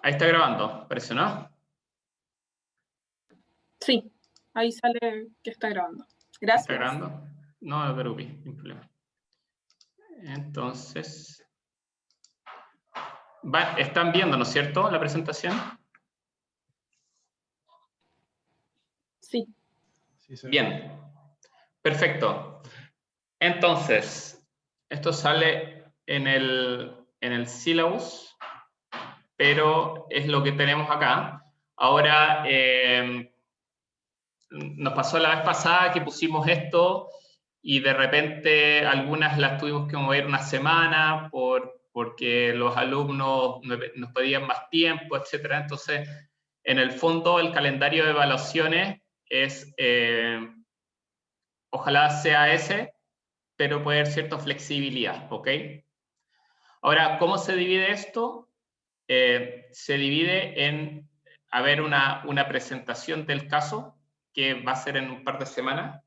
Ahí está grabando, parece, ¿no? Sí, ahí sale que está grabando. ¿Está Gracias. grabando? No me preocupes, sin problema. Entonces, están viendo, ¿no es cierto?, la presentación. Sí. Bien, perfecto. Entonces, esto sale en el syllabus, pero es lo que tenemos acá. Ahora, nos pasó la vez pasada que pusimos esto y de repente algunas las tuvimos que mover una semana porque los alumnos nos pedían más tiempo, etc. Entonces, en el fondo, el calendario de evaluaciones es, ojalá sea ese, pero puede haber cierta flexibilidad, ¿ok? Ahora, ¿cómo se divide esto? Se divide en haber una presentación del caso, que va a ser en un par de semanas.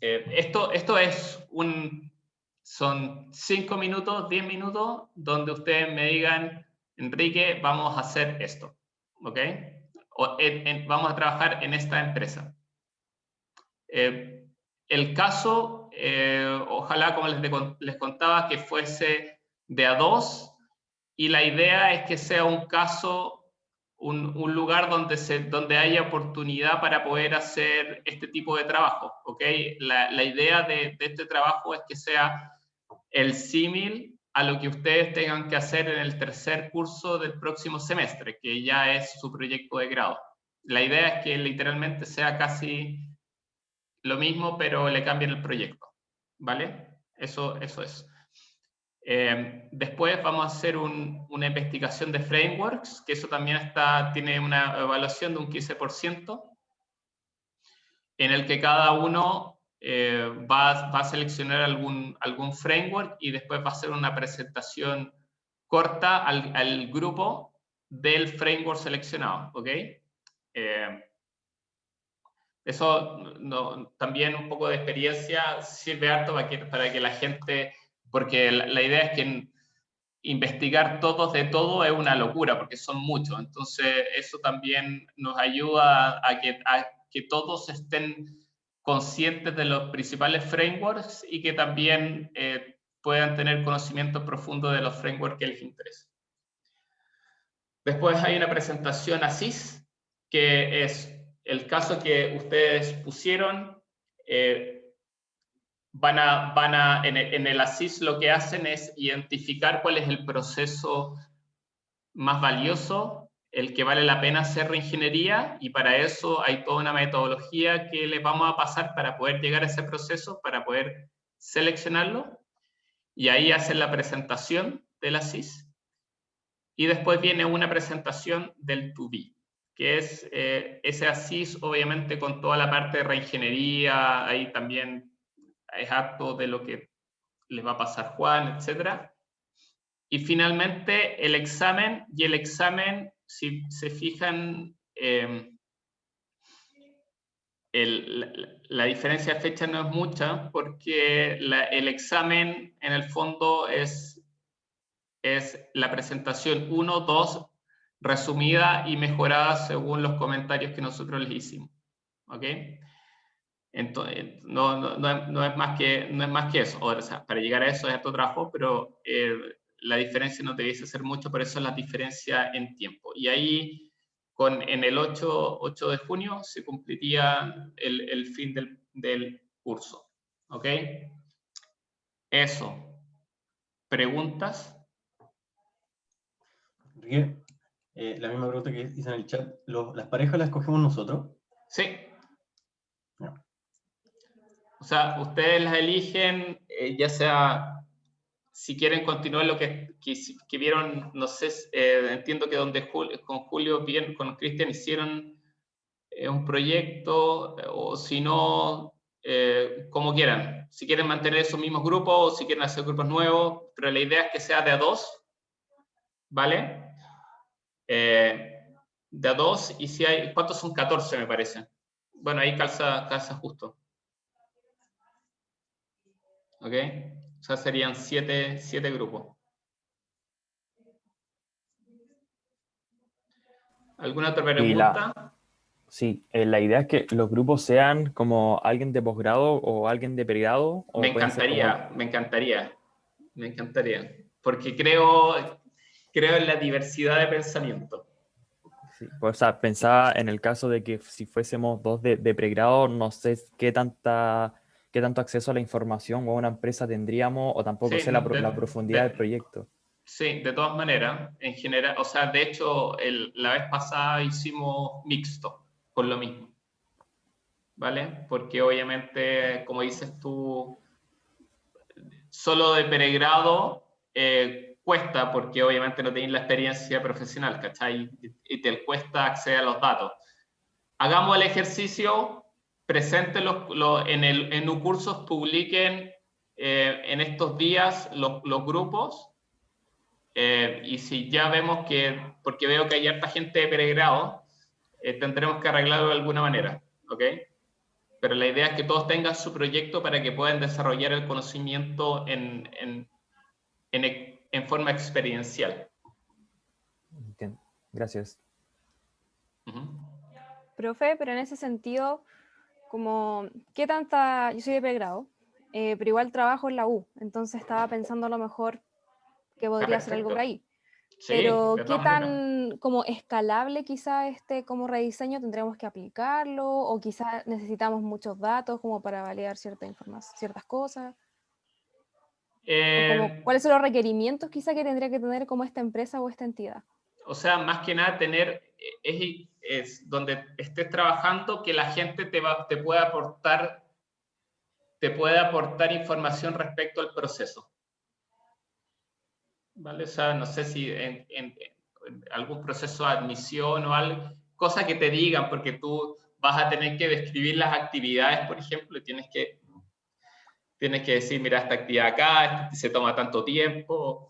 Esto son 5 minutos, 10 minutos, donde ustedes me digan, Enrique, vamos a hacer esto, ¿ok? Vamos a trabajar en esta empresa. El caso, ojalá, como les contaba, que fuese de a dos, y la idea es que sea un caso, un lugar donde haya oportunidad para poder hacer este tipo de trabajo, ¿ok? La idea de este trabajo es que sea el símil a lo que ustedes tengan que hacer en el tercer curso del próximo semestre, que ya es su proyecto de grado. La idea es que literalmente sea casi lo mismo, pero le cambien el proyecto, ¿vale? Eso es. Después vamos a hacer una investigación de frameworks, que eso también tiene una evaluación de un 15%, en el que cada uno va a seleccionar algún framework y después va a hacer una presentación corta al grupo del framework seleccionado, ¿ok? Eso también un poco de experiencia sirve harto para que la gente, porque la idea es que investigar todos de todo es una locura, porque son muchos. Entonces, eso también nos ayuda a que todos estén conscientes de los principales frameworks y que también puedan tener conocimiento profundo de los frameworks que les interesa. Después hay una presentación ASIS, que es el caso que ustedes pusieron. En el ASIS lo que hacen es identificar cuál es el proceso más valioso, el que vale la hacer hacer reingeniería, y para eso hay toda una metodología que les vamos a pasar para poder llegar a ese proceso, para poder seleccionarlo, y ahí hacen la presentación del ASIS, y después viene una presentación del to be, que es ese ASIS, obviamente con toda la parte de reingeniería, ahí también es harto de lo que les va a pasar Juan, etc. Y finalmente el examen, si se fijan, la diferencia de fecha no es mucha, porque el examen en el fondo es la presentación 1, 2, resumida y mejorada según los comentarios que nosotros les hicimos. ¿Ok? Entonces, no es más que eso. O sea, para llegar a eso es otro trabajo, pero la diferencia no debiese ser mucho, por eso es la diferencia en tiempo. Y ahí, en el 8 de junio, se cumpliría el fin del curso. ¿Ok? Eso. ¿Preguntas? Enrique, la misma pregunta que hice en el chat, ¿las parejas las escogemos nosotros? Sí. No. O sea, ustedes las eligen, ya sea, si quieren continuar lo que vieron, no sé, entiendo que con Julio, con Cristian hicieron un proyecto, o si no, como quieran. Si quieren mantener esos mismos grupos, o si quieren hacer grupos nuevos, pero la idea es que sea de a dos, ¿vale? De a dos, y si hay, ¿cuántos son? 14, me parece. Bueno, ahí calza justo. ¿Ok? O sea, serían 7 grupos. ¿Alguna otra Y pregunta? sí, la idea es que los grupos sean como alguien de posgrado o alguien de pregrado, Me o pueden ser como... encantaría, me encantaría, me encantaría, porque creo en la diversidad de pensamiento. Sí, pues, o sea, pensaba en el caso de que si fuésemos dos de pregrado, no sé qué tanto acceso a la información o a una empresa tendríamos, o tampoco Sí, sé no, la profundidad del proyecto. sí, de todas maneras, en general, o sea, de hecho, la vez pasada hicimos mixto, con lo mismo, ¿vale? Porque obviamente, como dices tú, solo de pregrado cuesta, porque obviamente no tenéis la experiencia profesional, ¿cachai? Y te cuesta acceder a los datos. Hagamos el ejercicio, presenten en los cursos, publiquen en estos días los grupos, y si ya vemos que, porque veo que hay harta gente de pregrado, tendremos que arreglarlo de alguna manera, ¿ok? Pero la idea es que todos tengan su proyecto para que puedan desarrollar el conocimiento en forma experiencial. Entiendo. Gracias. Profe, pero en ese sentido, como, ¿qué tanta? Yo soy de pregrado, pero igual trabajo en la U, entonces estaba pensando a lo mejor que Está podría ser algo por perfecto. ahí. Sí, Pero, de ¿qué todas maneras. tan como escalable quizá como rediseño tendremos que aplicarlo? O quizá necesitamos muchos datos como para validar cierta información, ciertas cosas. O como, Eh, ¿cuáles son los requerimientos quizá que tendría que tener como esta empresa o esta entidad? o sea, más que nada tener, es donde estés trabajando, que la gente te pueda aportar información respecto al proceso. ¿Vale? O sea, no sé si en algún proceso de admisión o algo, cosa que te digan, porque tú vas a tener que describir las actividades, por ejemplo, y tienes que decir, mira, esta actividad acá, se toma tanto tiempo,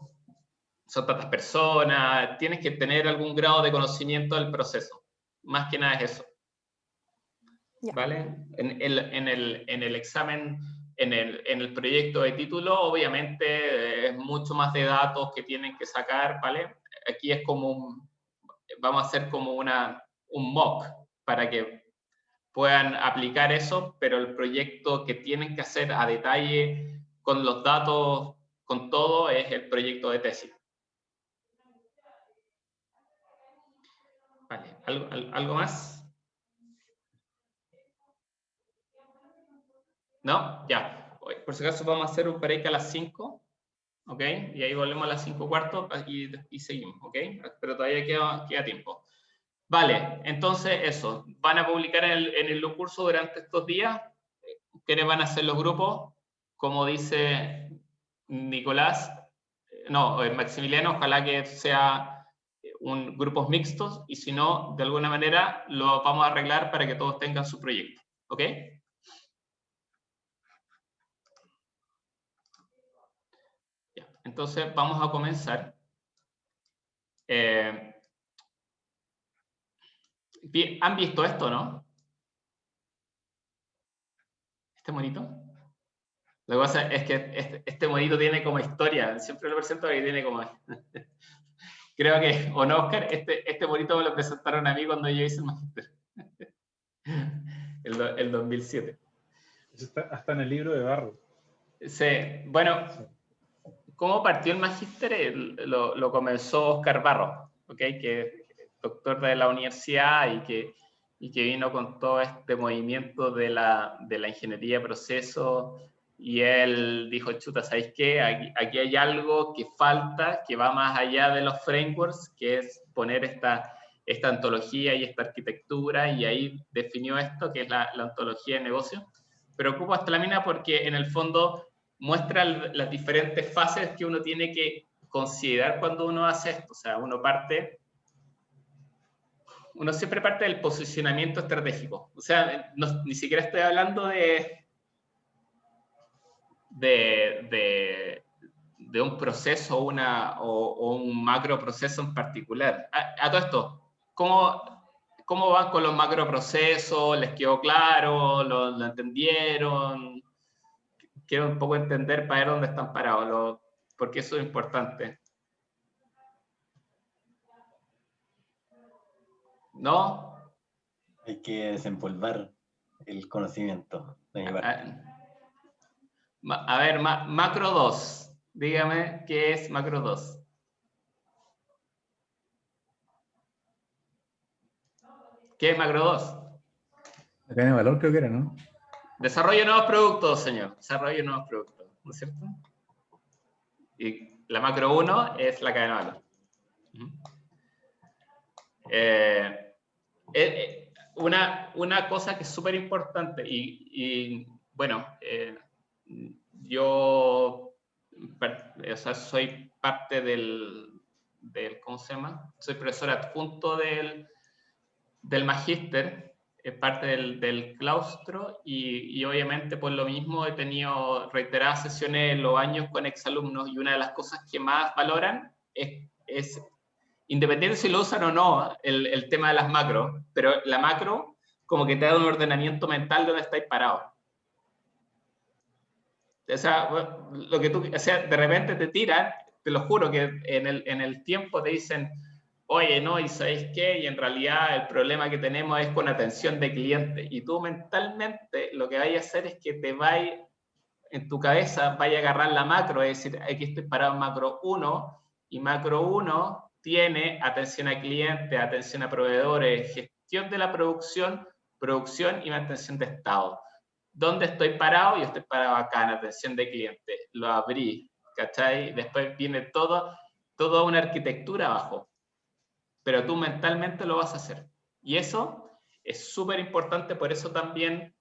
son tantas personas, tienes que tener algún grado de conocimiento del proceso. Más que nada es eso. Ya. ¿Vale? En el examen, en el proyecto de título, obviamente es mucho más de datos que tienen que sacar, ¿vale? Aquí es como vamos a hacer como un mock para que puedan aplicar eso, pero el proyecto que tienen que hacer a detalle con los datos, con todo, es el proyecto de tesis. Vale, ¿algo más? ¿No? Ya. Por si acaso vamos a hacer un break a las 5, ¿ok? Y ahí volvemos a las 5:15 y seguimos, ¿ok? Pero todavía queda tiempo. Vale, entonces eso. Van a publicar en el curso durante estos días. ¿Quiénes van a ser los grupos? Como dice Nicolás, no, Maximiliano, ojalá que sea grupos mixtos, y si no, de alguna manera lo vamos a arreglar para que todos tengan su proyecto, ¿ok? Ya, entonces vamos a comenzar. ¿Han visto esto, no? ¿Este monito? Lo que pasa es que este monito tiene como historia, siempre lo presento que tiene como... Creo que, o no, Oscar, este monito me lo presentaron a mí cuando yo hice el magíster. El 2007. Eso está hasta en el libro de Barro. Sí, bueno, ¿cómo partió el magíster? Lo comenzó Oscar Barro, ¿okay? Que es doctor de la universidad y que vino con todo este movimiento de la ingeniería de procesos, y él dijo, chuta, ¿sabéis qué? Aquí hay algo que falta, que va más allá de los frameworks, que es poner esta ontología y esta arquitectura, y ahí definió esto, que es la ontología de negocio. Pero ocupo hasta la mina porque en el fondo muestra las diferentes fases que uno tiene que considerar cuando uno hace esto. O sea, uno siempre parte del posicionamiento estratégico. O sea, ni siquiera estoy hablando de un proceso o un macro proceso en particular. A todo esto, ¿cómo van con los macro procesos? ¿Les quedó claro? ¿Lo entendieron? Quiero un poco entender para ver dónde están parados, porque eso es importante. ¿No? Hay que desempolvar el conocimiento de mi parte. A ver, macro 2. Dígame qué es macro 2. ¿Qué es macro 2? La cadena de valor creo que era, ¿no? Desarrollo de nuevos productos, señor. Desarrollo de nuevos productos, ¿no es cierto? Y la macro 1 es la cadena de valor. Una cosa que es súper importante y bueno, yo o sea, soy parte del, ¿cómo se llama? Soy profesor adjunto del magíster, parte del claustro y obviamente por lo mismo he tenido reiteradas sesiones en los años con exalumnos y una de las cosas que más valoran es independiente si lo usan o no, el tema de las macros, pero la macro como que te da un ordenamiento mental donde estáis parados. O sea, lo que o sea, de repente te tiran, te lo juro que en el tiempo te dicen, oye, no, ¿y sabéis qué? Y en realidad el problema que tenemos es con atención de cliente. Y tú mentalmente lo que vayas a hacer es que te vayas, en tu cabeza, vaya a agarrar la macro, es decir, aquí estoy parado en macro 1, y macro 1 tiene atención a cliente, atención a proveedores, gestión de la producción y mantención de estado. ¿Dónde estoy parado? Yo estoy parado acá en atención de cliente. Lo abrí, ¿cachai? Después viene toda una arquitectura abajo. Pero tú mentalmente lo vas a hacer. Y eso es súper importante, por eso también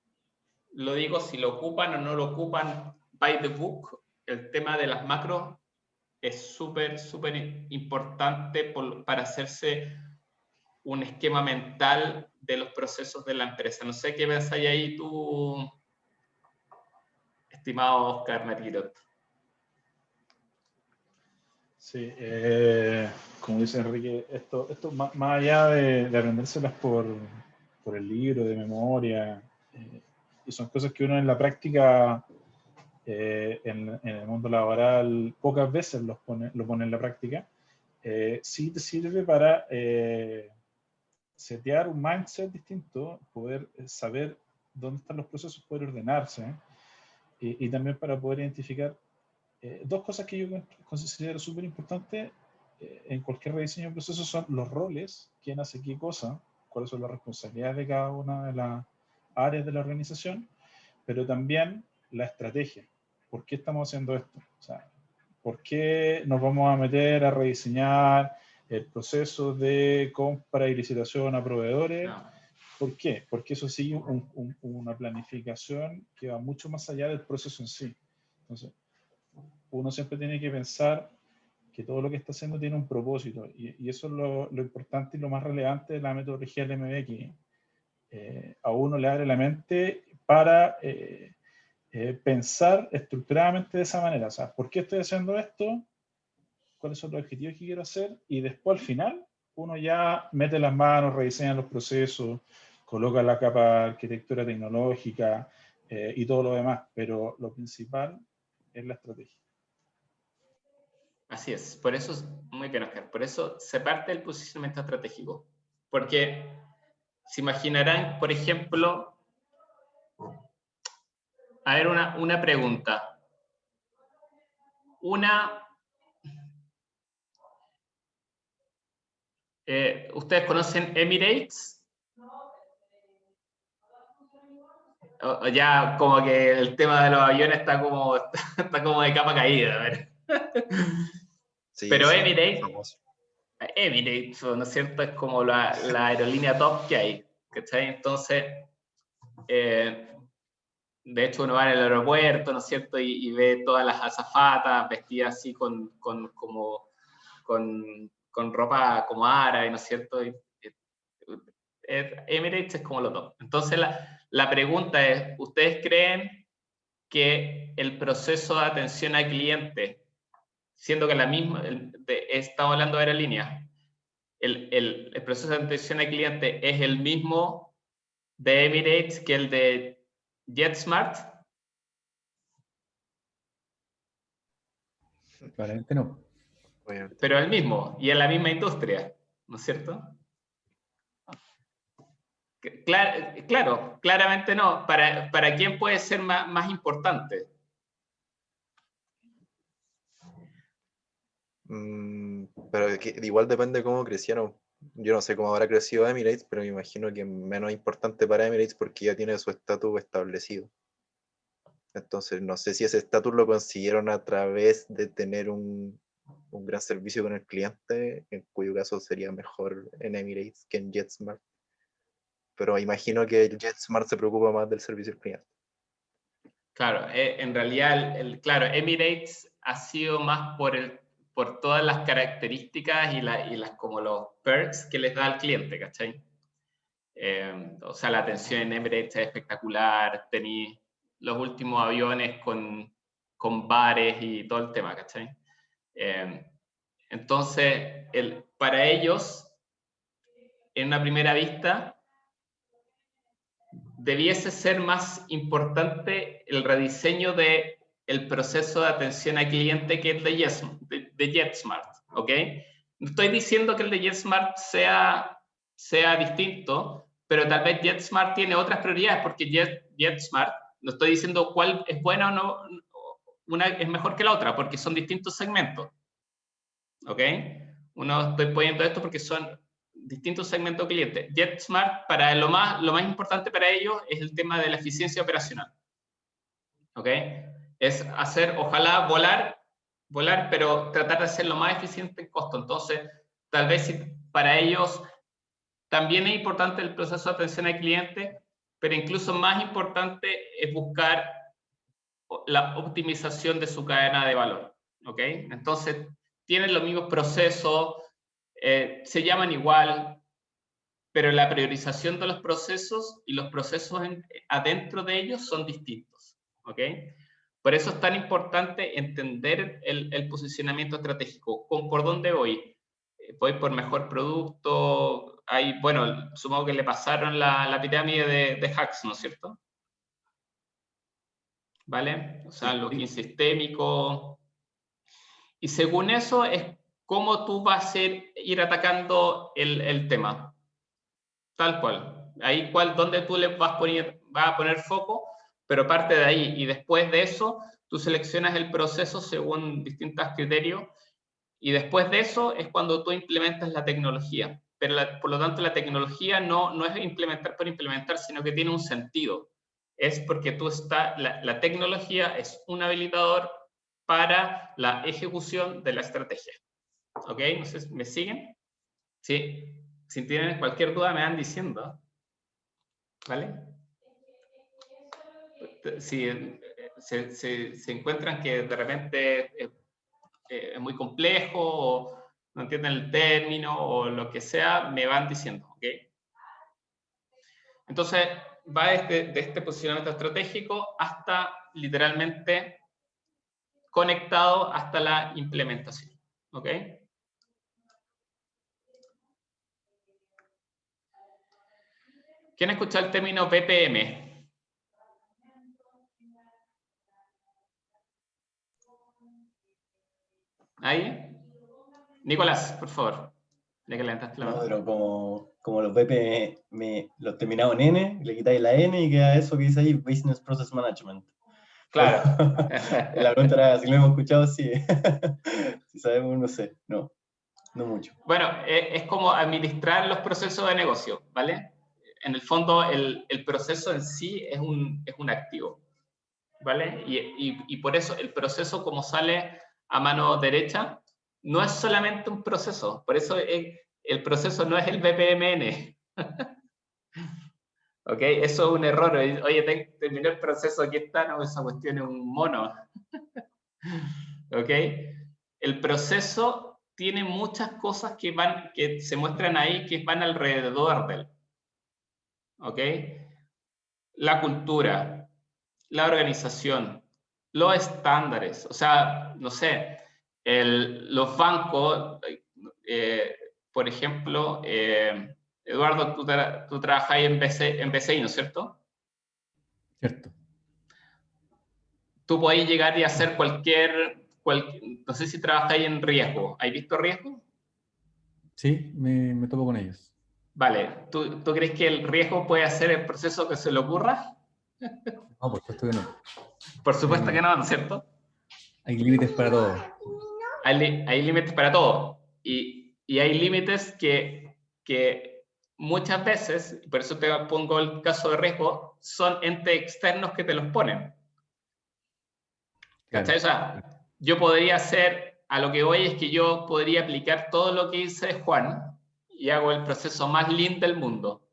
lo digo, si lo ocupan o no lo ocupan by the book, el tema de las macros es súper, súper importante para hacerse un esquema mental de los procesos de la empresa. No sé qué pensáis ahí tú, estimado Oscar Merguirot. Sí, como dice Enrique, esto más allá de aprendérselas por el libro, de memoria, y son cosas que uno en la práctica, en el mundo laboral, pocas veces lo pone en la práctica, sí te sirve para setear un mindset distinto, poder saber dónde están los procesos, poder ordenarse, y también para poder identificar dos cosas que yo considero súper importantes en cualquier rediseño de proceso son los roles, quién hace qué cosa, cuáles son las responsabilidades de cada una de las áreas de la organización, pero también la estrategia. ¿Por qué estamos haciendo esto? O sea, ¿por qué nos vamos a meter a rediseñar el proceso de compra y licitación a proveedores? No. ¿Por qué? Porque eso sigue una planificación que va mucho más allá del proceso en sí. Entonces, uno siempre tiene que pensar que todo lo que está haciendo tiene un propósito, y eso es lo importante y lo más relevante de la metodología del MBX. A uno le abre la mente para pensar estructuradamente de esa manera. O sea, ¿por qué estoy haciendo esto? ¿Cuáles son los objetivos que quiero hacer? Y después, al final, uno ya mete las manos, rediseña los procesos, coloca la capa de arquitectura tecnológica y todo lo demás. Pero lo principal es la estrategia. Así es, por eso es muy bien, Oscar, por eso se parte del posicionamiento estratégico, porque se imaginarán, por ejemplo, a ver, una pregunta. ¿Ustedes conocen Emirates? O ya como que el tema de los aviones está como de capa caída, a ver. Sí, pero sí, Emirates, ¿no es cierto? Es como la aerolínea top que hay, ¿cachai? Entonces, de hecho uno va en el aeropuerto, ¿no es cierto? Y ve todas las azafatas vestidas así con ropa como árabe, ¿no es cierto? Emirates es como lo top. Entonces la pregunta es, ¿ustedes creen que el proceso de atención al cliente, siendo que estamos hablando de aerolíneas, el proceso de atención al cliente es el mismo de Emirates que el de JetSmart? Claramente no. Pero el mismo, y en la misma industria, ¿no es cierto? Claro, claramente no. ¿Para quién puede ser más importante? Pero igual depende cómo crecieron. Yo no sé cómo habrá crecido Emirates, pero me imagino que es menos importante para Emirates porque ya tiene su estatus establecido. Entonces, no sé si ese estatus lo consiguieron a través de tener un gran servicio con el cliente, en cuyo caso sería mejor en Emirates que en JetSmart. Pero imagino que JetSmart se preocupa más del servicio al cliente. Claro, en realidad, claro, Emirates ha sido más por todas las características y las como los perks que les da al cliente, ¿cachai? O sea, la atención en Emirates es espectacular, tenéis los últimos aviones con bares y todo el tema, ¿cachai? Entonces, para ellos, en una primera vista, debiese ser más importante el rediseño del proceso de atención al cliente que el de JetSmart, ¿ok? No estoy diciendo que el de JetSmart sea distinto, pero tal vez JetSmart tiene otras prioridades, porque JetSmart, no estoy diciendo cuál es buena o no, una es mejor que la otra, porque son distintos segmentos, ¿ok? Estoy poniendo esto porque son distintos segmentos de clientes. JetSmart, lo más importante para ellos es el tema de la eficiencia operacional. ¿Ok? Es hacer, ojalá volar, pero tratar de ser lo más eficiente en costo. Entonces, tal vez para ellos también es importante el proceso de atención al cliente, pero incluso más importante es buscar la optimización de su cadena de valor. ¿Ok? Entonces, tienen los mismos procesos, se llaman igual, pero la priorización de los procesos y los procesos adentro de ellos son distintos, ¿ok? Por eso es tan importante entender el posicionamiento estratégico. ¿Por dónde voy? Voy por mejor producto. Bueno, supongo que le pasaron la pirámide de Hacks, ¿no es cierto? ¿Vale? O sea, login sistémico. Y según eso es cómo tú vas a ir atacando el tema. Tal cual. Ahí donde tú le vas a poner foco, pero parte de ahí. Y después de eso, tú seleccionas el proceso según distintos criterios. Y después de eso es cuando tú implementas la tecnología. Pero por lo tanto, la tecnología no es implementar por implementar, sino que tiene un sentido. Es porque la tecnología es un habilitador para la ejecución de la estrategia. ¿Ok? No sé, ¿me siguen? Sí. Si tienen cualquier duda, me van diciendo. ¿Vale? Si se encuentran que de repente es muy complejo o no entienden el término o lo que sea, me van diciendo. ¿Ok? Entonces, va de este posicionamiento estratégico hasta literalmente conectado hasta la implementación. ¿Ok? ¿Quién ha escuchado el término BPM? ¿Ahí? Nicolás, por favor. Ya que levantaste la mano. No, pero como los BP los terminados en N, le quitáis la N y queda eso que dice ahí, Business Process Management. Claro. La pregunta era si lo hemos escuchado, sí. Si sabemos, no sé, no mucho. Bueno, es como administrar los procesos de negocio, ¿vale? En el fondo, el proceso en sí es un activo, ¿vale? Y por eso el proceso, como sale a mano derecha, no es solamente un proceso. Por eso el proceso no es el BPMN. ¿Ok? Eso es un error. Oye, terminó el proceso, aquí está, no, esa cuestión es un mono. ¿Ok? El proceso tiene muchas cosas que se muestran ahí, que van alrededor de él. ¿Ok? La cultura, la organización, los estándares. O sea, no sé, los bancos, por ejemplo, Eduardo, tú trabajas en BCI, ¿no es cierto? Cierto. Tú podés llegar y hacer no sé si trabajáis en riesgo. ¿Has visto riesgo? Sí, me topo con ellos. Vale, ¿tú crees que el riesgo puede hacer el proceso que se le ocurra? No, por supuesto que no. Por supuesto que no, ¿no es cierto? Hay límites para todo. Hay límites para todo. Y hay límites que muchas veces, por eso te pongo el caso de riesgo, son entes externos que te los ponen. ¿Cachai? O sea, yo podría hacer, a lo que voy es que yo podría aplicar todo lo que dice Juan y hago el proceso más lean del mundo.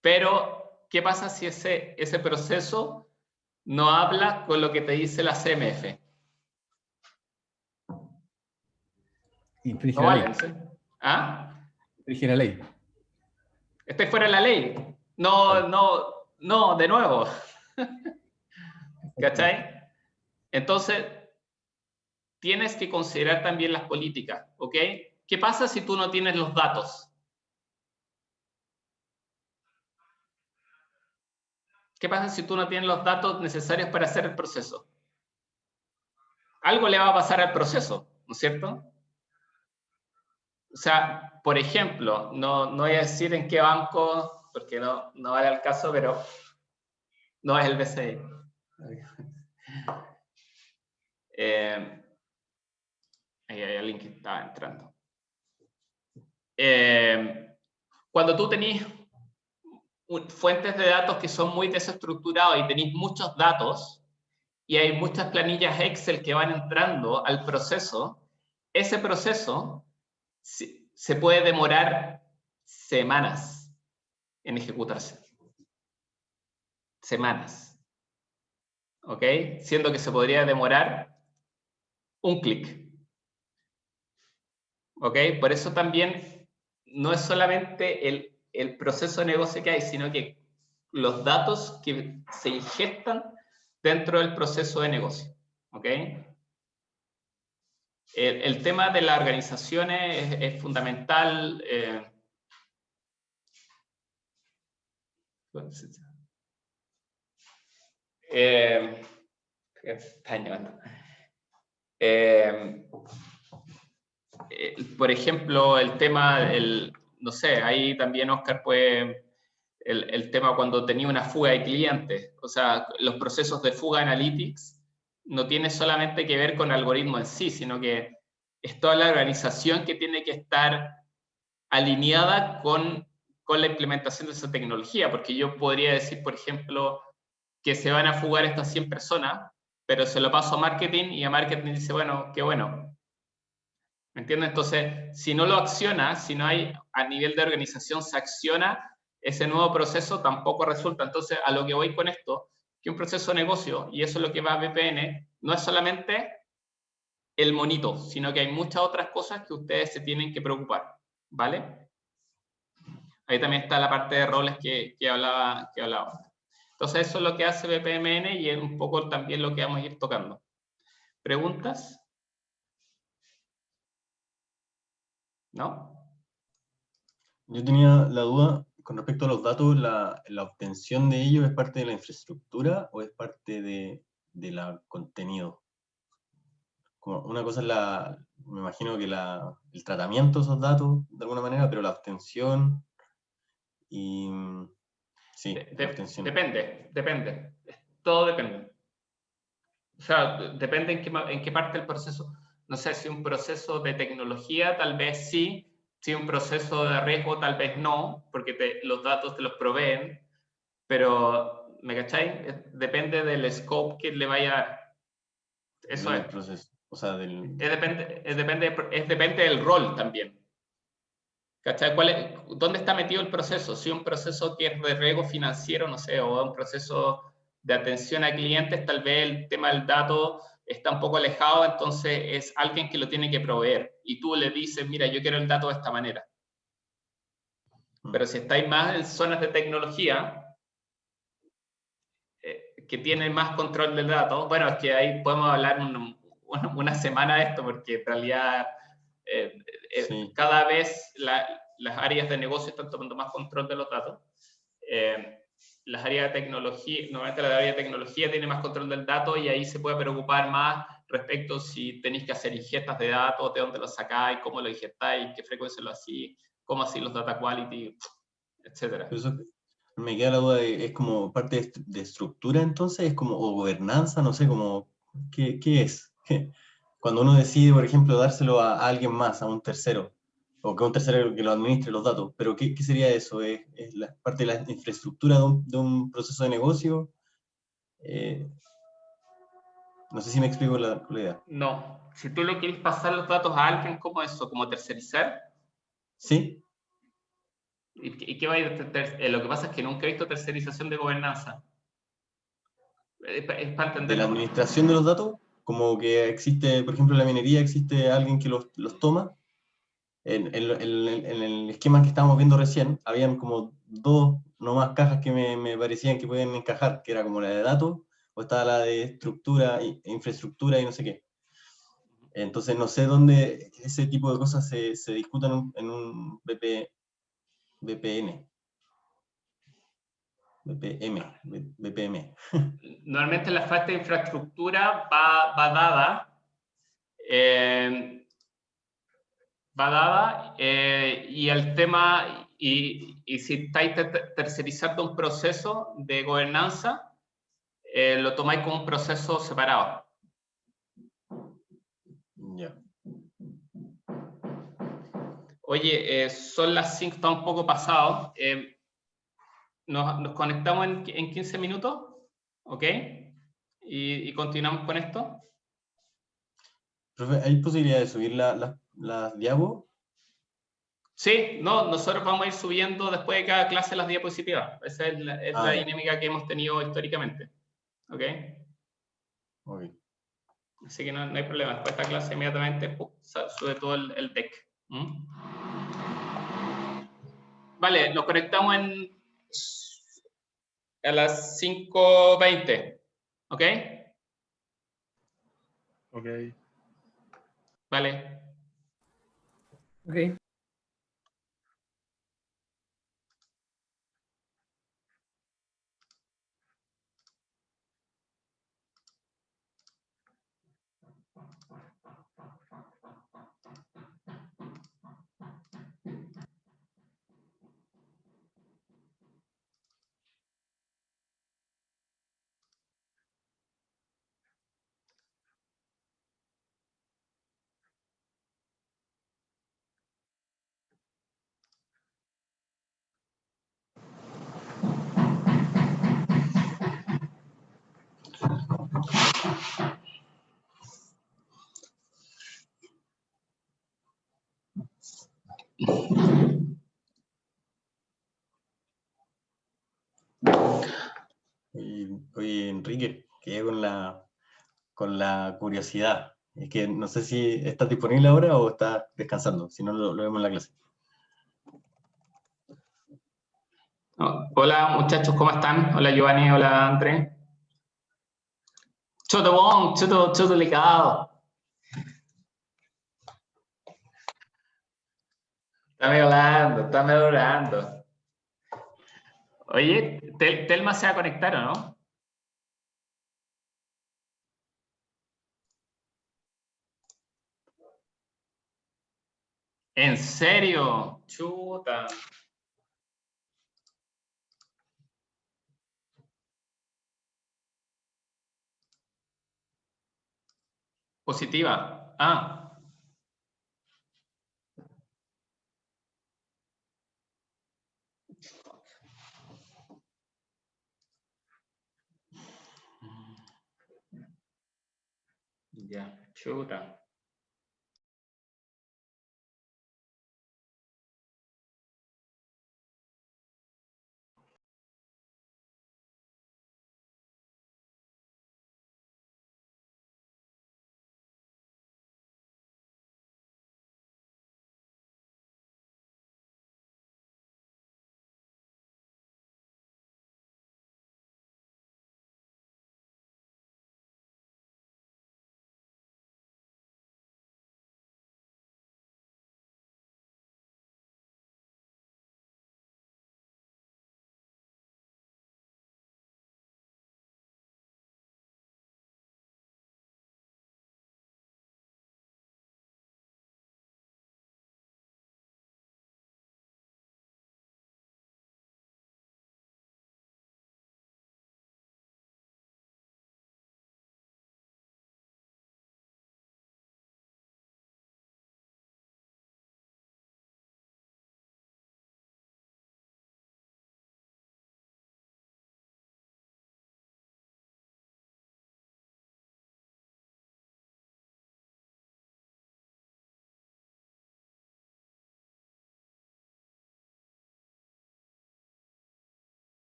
Pero, ¿qué pasa si ese proceso no habla con lo que te dice la CMF? Infringe No la vale, ley. ¿sí? ¿Ah? Infringe la ley. Estoy fuera de la ley. No, de nuevo. ¿Cachai? Entonces, tienes que considerar también las políticas, ¿ok? ¿Qué pasa si tú no tienes los datos? ¿Qué pasa si tú no tienes los datos necesarios para hacer el proceso? Algo le va a pasar al proceso, ¿no es cierto? O sea, por ejemplo, no voy a decir en qué banco, porque no vale el caso, pero no es el BCI. Ahí hay alguien que estaba entrando. Cuando tú tenés fuentes de datos que son muy desestructurados y tenéis muchos datos y hay muchas planillas Excel que van entrando al proceso, ese proceso se puede demorar semanas en ejecutarse. Semanas. ¿Ok? Siendo que se podría demorar un clic. ¿Ok? Por eso también no es solamente el proceso de negocio que hay, sino que los datos que se ingestan dentro del proceso de negocio. ¿Ok? El tema de las organizaciones es fundamental. Está llevando. Por ejemplo, el tema, no sé, ahí también Oscar puede, el tema cuando tenía una fuga de clientes, o sea, los procesos de fuga analytics no tiene solamente que ver con el algoritmo en sí, sino que es toda la organización que tiene que estar alineada con la implementación de esa tecnología, porque yo podría decir, por ejemplo, que se van a fugar estas 100 personas, pero se lo paso a marketing y a marketing dice, bueno, qué bueno. ¿Me entiendes? Entonces, si no lo acciona, si no hay a nivel de organización se acciona, ese nuevo proceso tampoco resulta. Entonces, a lo que voy con esto, que un proceso de negocio, y eso es lo que va a VPN, no es solamente el monito, sino que hay muchas otras cosas que ustedes se tienen que preocupar, ¿vale? Ahí también está la parte de roles que hablaba. Entonces, eso es lo que hace BPMN y es un poco también lo que vamos a ir tocando. ¿Preguntas? ¿No? Yo tenía la duda con respecto a los datos, ¿la obtención de ellos es parte de la infraestructura o es parte de la contenido? Como una cosa es me imagino que el tratamiento de esos datos, de alguna manera, pero la obtención y... Sí, la obtención. Depende. Todo depende. O sea, depende en qué parte del proceso. No sé, si un proceso de tecnología, tal vez sí. Si un proceso de riesgo, tal vez no, porque los datos te los proveen. Pero, ¿me cacháis? Depende del scope que le vaya a dar. Eso es. Proceso. O sea, Depende del rol también. ¿Cachai? ¿Dónde está metido el proceso? Si un proceso que es de riesgo financiero, no sé, o un proceso de atención a clientes, tal vez el tema del dato está un poco alejado, entonces es alguien que lo tiene que proveer. Y tú le dices, mira, yo quiero el dato de esta manera. Pero si estáis más en zonas de tecnología, que tienen más control del dato, bueno, es que ahí podemos hablar una semana de esto, porque en realidad sí. Cada vez las áreas de negocio están tomando más control de los datos. Las áreas de tecnología, normalmente la área de tecnología tiene más control del dato y ahí se puede preocupar más respecto si tenéis que hacer ingestas de datos, de dónde los sacáis, cómo lo ingestáis, qué frecuencia lo hacéis, ¿Cómo así los data quality, etcétera? Pero eso me queda la duda es como parte de estructura entonces, es como, o gobernanza, no sé, como, ¿qué es? Cuando uno decide, por ejemplo, dárselo a alguien más, a un tercero, o que un tercero que lo administre los datos, pero ¿qué sería eso? ¿Es la parte de la infraestructura de un proceso de negocio? No sé si me explico la idea. No. Si tú le quieres pasar los datos a alguien, ¿cómo eso? ¿Como tercerizar? ¿Sí? ¿Y qué va a ir? Lo que pasa es que nunca he visto tercerización de gobernanza. Es para De entender. la administración de los datos, como que existe, por ejemplo, en la minería existe alguien que los toma. En el esquema que estábamos viendo recién, habían como dos nomás cajas que me parecían que pueden encajar, que era como la de datos, o estaba la de estructura, infraestructura y no sé qué. Entonces no sé dónde ese tipo de cosas se discutan en un VPN. BPM. Normalmente la falta de infraestructura va dada, y el tema, y si estáis tercerizando un proceso de gobernanza, lo tomáis como un proceso separado. Ya. Oye, son las 5, está un poco pasado. Nos conectamos en 15 minutos, ¿ok? Y continuamos con esto. Profe, ¿hay posibilidad de subir las diapos? Sí, no, nosotros vamos a ir subiendo después de cada clase las diapositivas. Esa es la Ya. dinámica que hemos tenido históricamente. ¿Ok? Ok. Así que no hay problema. Después de esta clase inmediatamente sube todo el deck. ¿Mm? Vale, nos conectamos a las 5:20. ¿Ok? Ok. Vale. Ok. Oye, Enrique, quedé con la curiosidad. Es que no sé si estás disponible ahora o estás descansando, si no lo vemos en la clase. Hola muchachos, ¿cómo están? Hola Giovanni, hola André. Tutto bom, tutto legal. Está mejorando. Oye, Telma se va a conectar, ¿o no? ¿En serio? Chuta. Positiva. Ah. Ya, chuta.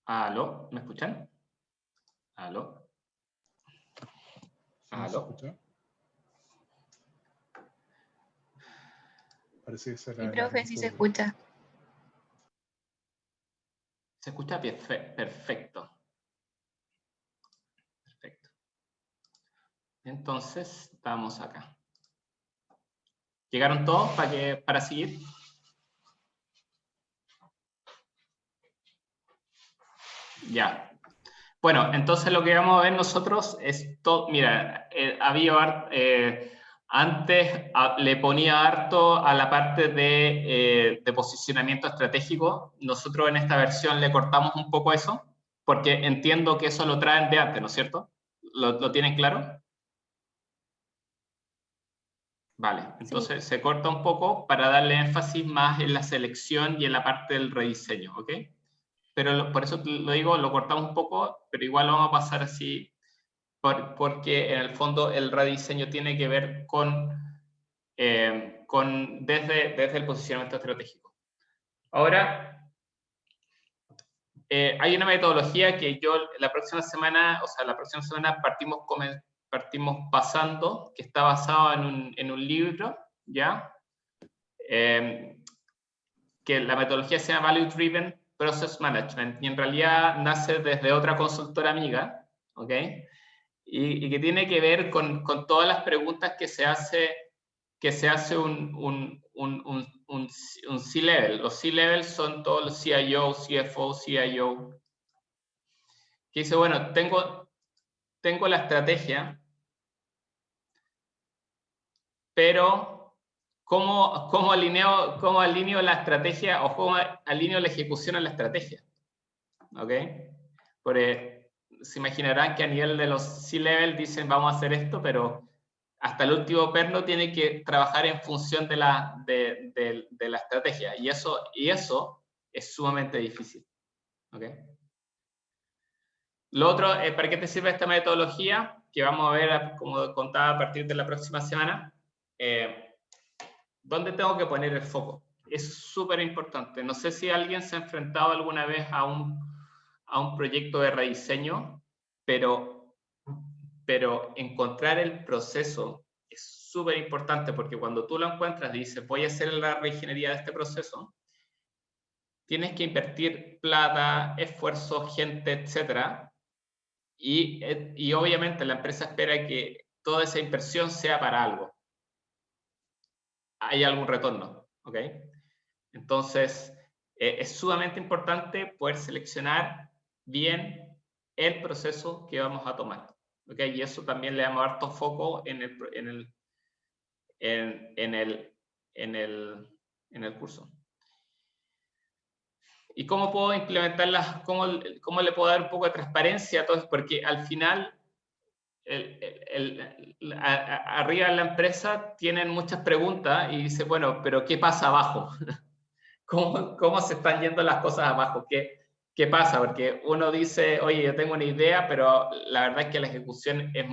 ¿Aló? ¿Me escuchan? ¿Aló? ¿No se ¿Aló? escucha? Parece que se Sí, profe, sí se escucha. ¿Se escucha? Perfecto. Perfecto. Entonces, vamos acá. ¿Llegaron todos para seguir? Ya. Bueno, entonces lo que vamos a ver nosotros es todo. Mira, antes le ponía harto a la parte de posicionamiento estratégico. Nosotros en esta versión le cortamos un poco eso, porque entiendo que eso lo traen de antes, ¿no es cierto? ¿Lo tienen claro? Vale, entonces se corta un poco para darle énfasis más en la selección y en la parte del rediseño, ¿ok? Pero por eso lo digo, lo cortamos un poco, pero igual lo vamos a pasar así, porque en el fondo el rediseño tiene que ver desde el posicionamiento estratégico. Ahora, hay una metodología que la próxima semana partimos pasando, que está basado en un libro, ¿ya? Que la metodología se llama Value Driven Process Management, y en realidad nace desde otra consultora amiga, ¿ok? Y que tiene que ver con todas las preguntas que se hace un C-Level. Los C-Level son todos los CIO, CFO, CIO. Que dice, bueno, tengo la estrategia, pero ¿cómo alineo la estrategia o cómo alineo la ejecución a la estrategia? ¿Ok? Porque se imaginarán que a nivel de los C-Level dicen vamos a hacer esto, pero hasta el último perno tiene que trabajar en función de la estrategia. Y eso es sumamente difícil. ¿Ok? Lo otro, ¿para qué te sirve esta metodología? Que vamos a ver, como contaba, a partir de la próxima semana. ¿Dónde tengo que poner el foco? Es súper importante. No sé si alguien se ha enfrentado alguna vez a un proyecto de rediseño, pero encontrar el proceso es súper importante, porque cuando tú lo encuentras y dices, voy a hacer la reingeniería de este proceso, tienes que invertir plata, esfuerzo, gente, etcétera, y obviamente la empresa espera que toda esa inversión sea para algo. Hay algún retorno, ¿ok? Entonces, es sumamente importante poder seleccionar bien el proceso que vamos a tomar, ¿ok? Y eso también le damos harto foco en el curso. ¿Y cómo puedo implementarlas? ¿Cómo le puedo dar un poco de transparencia a todo esto? Porque al final, arriba en la empresa tienen muchas preguntas y dice, bueno, pero ¿qué pasa abajo? ¿Cómo se están yendo las cosas abajo? ¿Qué pasa? Porque uno dice, oye, yo tengo una idea, pero la verdad es que la ejecución es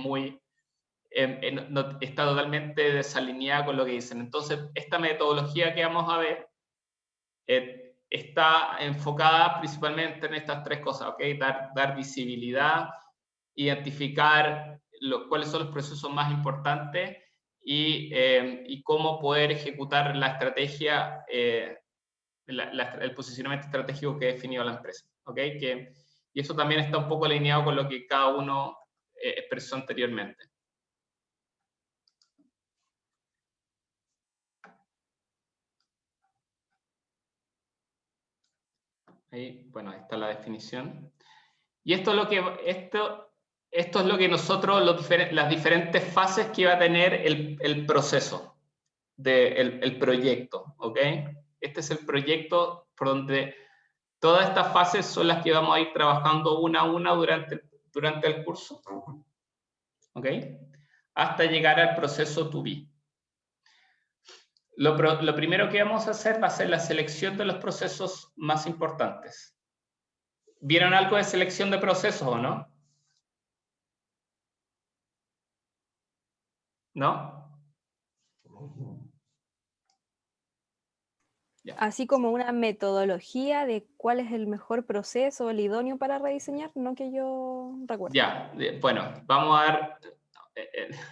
está totalmente desalineada con lo que dicen. Entonces, esta metodología que vamos a ver está enfocada principalmente en estas tres cosas, ¿ok? Dar visibilidad, identificar cuáles son los procesos más importantes y cómo poder ejecutar la estrategia, el posicionamiento estratégico que ha definido la empresa, ¿ok? Y eso también está un poco alineado con lo que cada uno expresó anteriormente. Ahí, bueno, ahí está la definición. Y esto es lo que nosotros, las diferentes fases que va a tener el proceso, el proyecto, ¿ok? Este es el proyecto por donde todas estas fases son las que vamos a ir trabajando una a una durante el curso, ¿ok? Hasta llegar al proceso to be. Lo primero que vamos a hacer va a ser la selección de los procesos más importantes. ¿Vieron algo de selección de procesos o no? ¿No? Ya. Así como una metodología de cuál es el mejor proceso, el idóneo para rediseñar, no que yo recuerde. Ya, bueno, vamos a dar,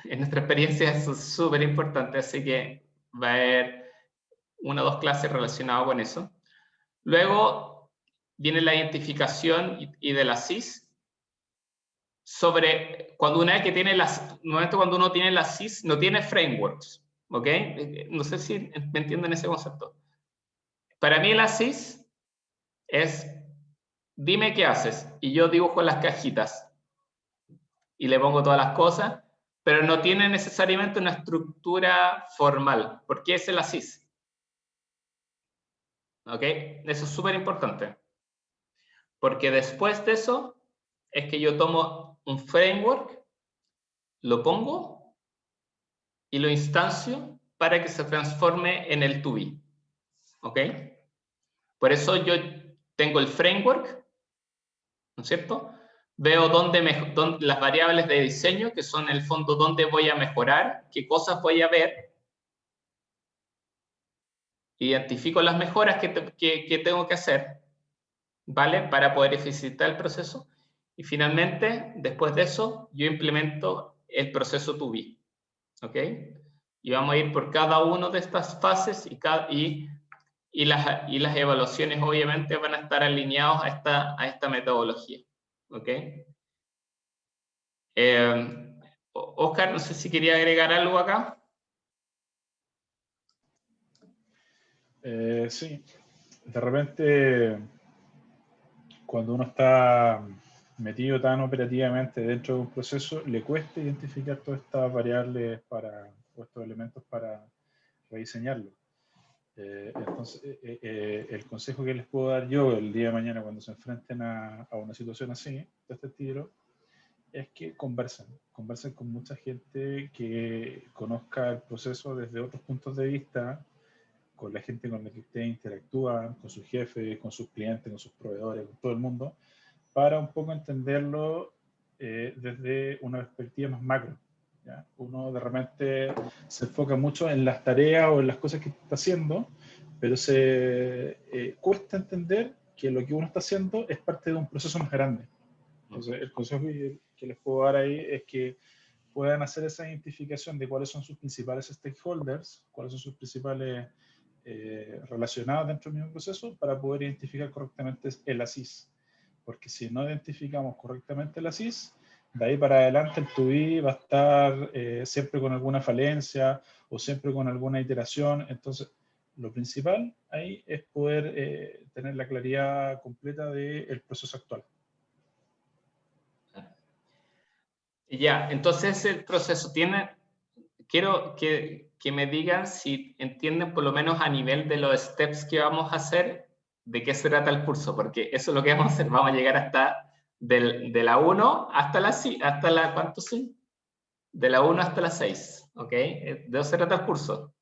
en nuestra experiencia eso es súper importante, así que va a haber 1 o 2 clases relacionadas con eso. Luego viene la identificación y de la CIS, sobre cuando una vez que tiene normalmente cuando uno tiene la CIS, no tiene frameworks, ¿ok? No sé si me entienden ese concepto. Para mí la CIS es, dime qué haces, y yo dibujo las cajitas, y le pongo todas las cosas, pero no tiene necesariamente una estructura formal. ¿Por qué es el ASIS? ¿Ok? Eso es súper importante. Porque después de eso, es que yo tomo un framework, lo pongo y lo instancio para que se transforme en el 2B. ¿Ok? Por eso yo tengo el framework, ¿no es cierto? Veo dónde las variables de diseño, que son en el fondo dónde voy a mejorar, qué cosas voy a ver. Identifico las mejoras que tengo que hacer, ¿vale? Para poder eficientar el proceso. Y finalmente, después de eso, yo implemento el proceso 2B. ¿Ok? Y vamos a ir por cada una de estas fases y las evaluaciones obviamente van a estar alineados a esta metodología. ¿Ok? Oscar, no sé si quería agregar algo acá. Sí, de repente, cuando uno está metido tan operativamente dentro de un proceso, le cuesta identificar todas estas variables o estos elementos para rediseñarlo. Entonces, el consejo que les puedo dar yo el día de mañana cuando se enfrenten a una situación así, de este estilo, es que conversen con mucha gente que conozca el proceso desde otros puntos de vista, con la gente con la que ustedes interactúan, con sus jefes, con sus clientes, con sus proveedores, con todo el mundo, para un poco entenderlo desde una perspectiva más macro. ¿Ya? Uno de repente se enfoca mucho en las tareas o en las cosas que está haciendo, pero se cuesta entender que lo que uno está haciendo es parte de un proceso más grande. Entonces, el consejo que les puedo dar ahí es que puedan hacer esa identificación de cuáles son sus principales stakeholders, cuáles son sus principales relacionados dentro del mismo proceso para poder identificar correctamente el ASIS. Porque si no identificamos correctamente el ASIS, de ahí para adelante el 2B va a estar siempre con alguna falencia o siempre con alguna iteración. Entonces, lo principal ahí es poder tener la claridad completa del proceso actual. Ya, entonces el proceso quiero que me digan si entienden por lo menos a nivel de los steps que vamos a hacer, de qué se trata el curso, porque eso es lo que vamos a hacer, vamos a llegar hasta de la 1 hasta la ¿cuántos son? De la 1 hasta la 6, ¿ok? De eso se trata el curso.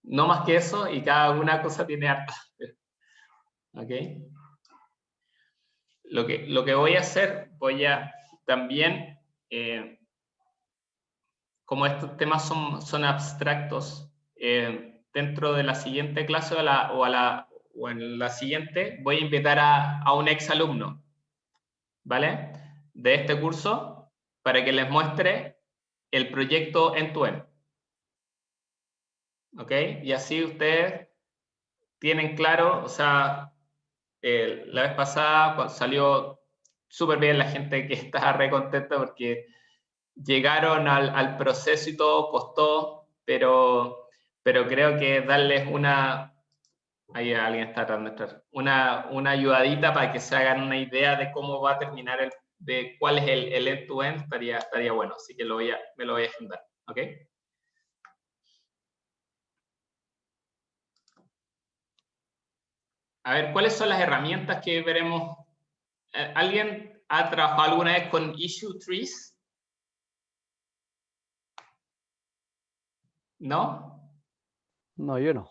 No más que eso, y cada una cosa tiene harta. ¿Ok? Lo que voy a hacer, voy a también, como estos temas son abstractos, dentro de la siguiente clase o en la siguiente, voy a invitar a un exalumno, ¿vale? De este curso, para que les muestre el proyecto end-to-end. ¿Ok? Y así ustedes tienen claro, o sea, la vez pasada salió súper bien, la gente que estaba re contenta porque llegaron al proceso y todo, costó, pero creo que darles ahí alguien está tratando de entrar, una ayudadita para que se hagan una idea de cómo va a terminar, de cuál es el end-to-end, estaría bueno, así que me lo voy a agendar, ¿ok? A ver, ¿cuáles son las herramientas que veremos? ¿Alguien ha trabajado alguna vez con issue trees? ¿No? No, yo no.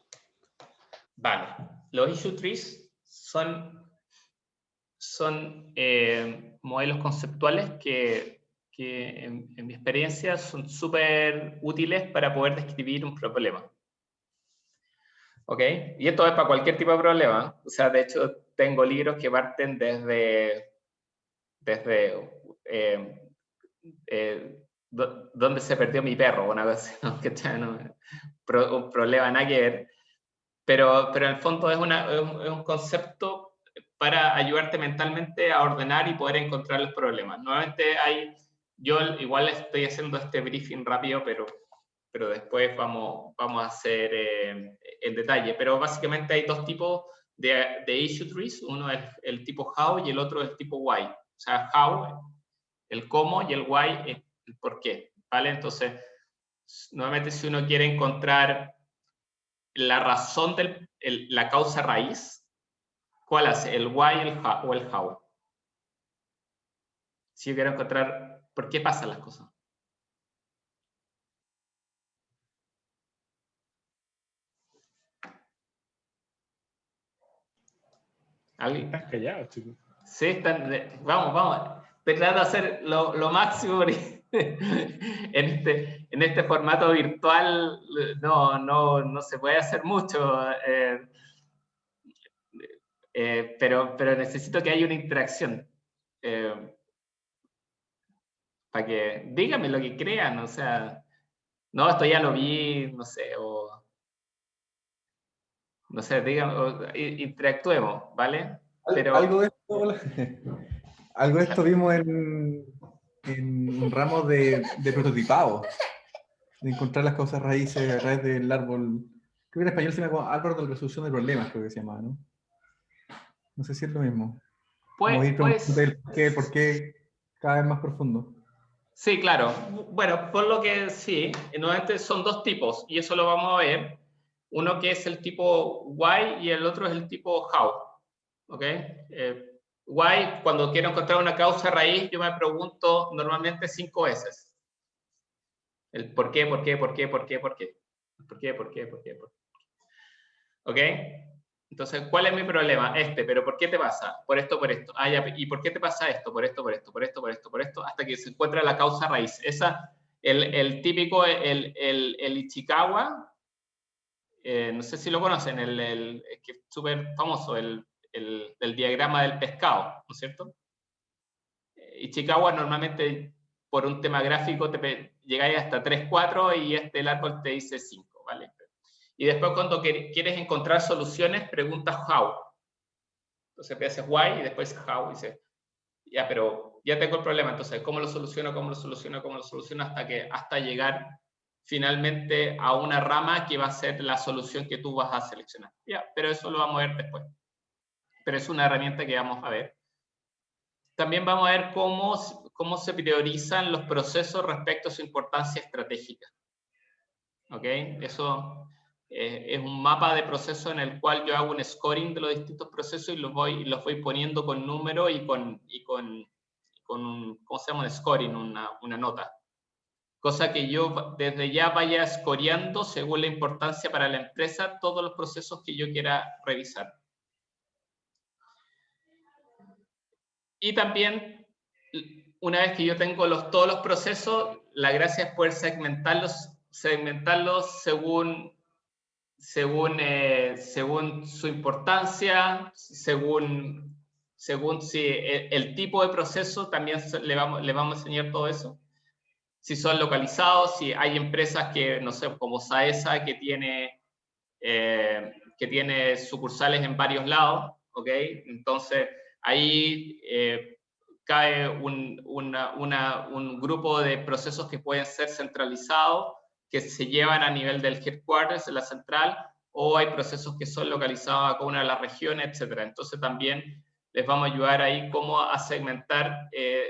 Vale. Los issue trees son modelos conceptuales que en mi experiencia son súper útiles para poder describir un problema. ¿Ok? Y esto es para cualquier tipo de problema. O sea, de hecho, tengo libros que parten desde dónde se perdió mi perro, una cosa así, ¿no? Que ya no, un problema nada que ver. Pero en el fondo es un concepto para ayudarte mentalmente a ordenar y poder encontrar los problemas. Nuevamente yo igual estoy haciendo este briefing rápido, pero después vamos a hacer el detalle. Pero básicamente hay dos tipos de issue trees. Uno es el tipo how y el otro es el tipo why. O sea, how, el cómo, y el why es el por qué. ¿Vale? Entonces, nuevamente si uno quiere encontrar la razón, la causa raíz, ¿cuál hace? ¿El why o el how? Si yo quiero encontrar por qué pasan las cosas. ¿Alguien? Están callados, chicos. Sí, vamos. Estoy tratando de hacer lo máximo en este formato virtual. No se puede hacer mucho, pero necesito que haya una interacción. Para que díganme lo que crean, o sea, no, esto ya lo vi, no sé, no sé, interactuemos, ¿vale? Pero, Algo de esto, algo de esto vimos en ramos de prototipado, de encontrar las causas raíces a través del árbol. Creo que en español se llama árbol de resolución de problemas, creo que se llama, ¿no? No sé si es lo mismo. Como ir preguntando por qué cada vez más profundo. sí, claro. Bueno, por lo que sí, nuevamente son dos tipos, y eso lo vamos a ver. Uno que es el tipo why y el otro es el tipo how. ¿Ok? Why, cuando quiero encontrar una causa raíz, yo me pregunto normalmente 5 veces. El por qué, por qué, por qué, por qué, por qué. ¿Por qué, por qué, por qué, por qué? ¿Ok? Entonces, ¿cuál es mi problema? ¿Pero por qué te pasa? Por esto, por esto. Ah, ya, ¿y por qué te pasa esto? Por esto, por esto, por esto, por esto, por esto, hasta que se encuentra la causa raíz. El típico, el Ichikawa, no sé si lo conocen, que es súper famoso, el diagrama del pescado, ¿no es cierto? Ichikawa normalmente, por un tema gráfico, llegáis hasta 3, 4 y el árbol te dice 5, ¿vale? Y después cuando quieres encontrar soluciones, preguntas how. Entonces empiezas why y después how. Y dices, ya, pero ya tengo el problema. Entonces, ¿cómo lo soluciono? ¿Cómo lo soluciono? ¿Cómo lo soluciono? Hasta llegar finalmente a una rama que va a ser la solución que tú vas a seleccionar. Ya, pero eso lo vamos a ver después. Pero es una herramienta que vamos a ver. También vamos a ver cómo se priorizan los procesos respecto a su importancia estratégica. ¿Ok? Eso es un mapa de procesos en el cual yo hago un scoring de los distintos procesos y los voy poniendo con número y con un, ¿cómo se llama? Un scoring, una nota. Cosa que yo desde ya vaya scoreando según la importancia para la empresa todos los procesos que yo quiera revisar. Y también, una vez que yo tengo todos los procesos, la gracia es poder segmentarlos según su importancia, según si el tipo de proceso, también le vamos a enseñar todo eso. Si son localizados, si hay empresas que, no sé, como Saesa, que tiene sucursales en varios lados, ¿ok? Entonces, ahí cae un grupo de procesos que pueden ser centralizados, que se llevan a nivel del headquarters, de la central, o hay procesos que son localizados a cada una de las regiones, etc. Entonces también les vamos a ayudar ahí cómo a segmentar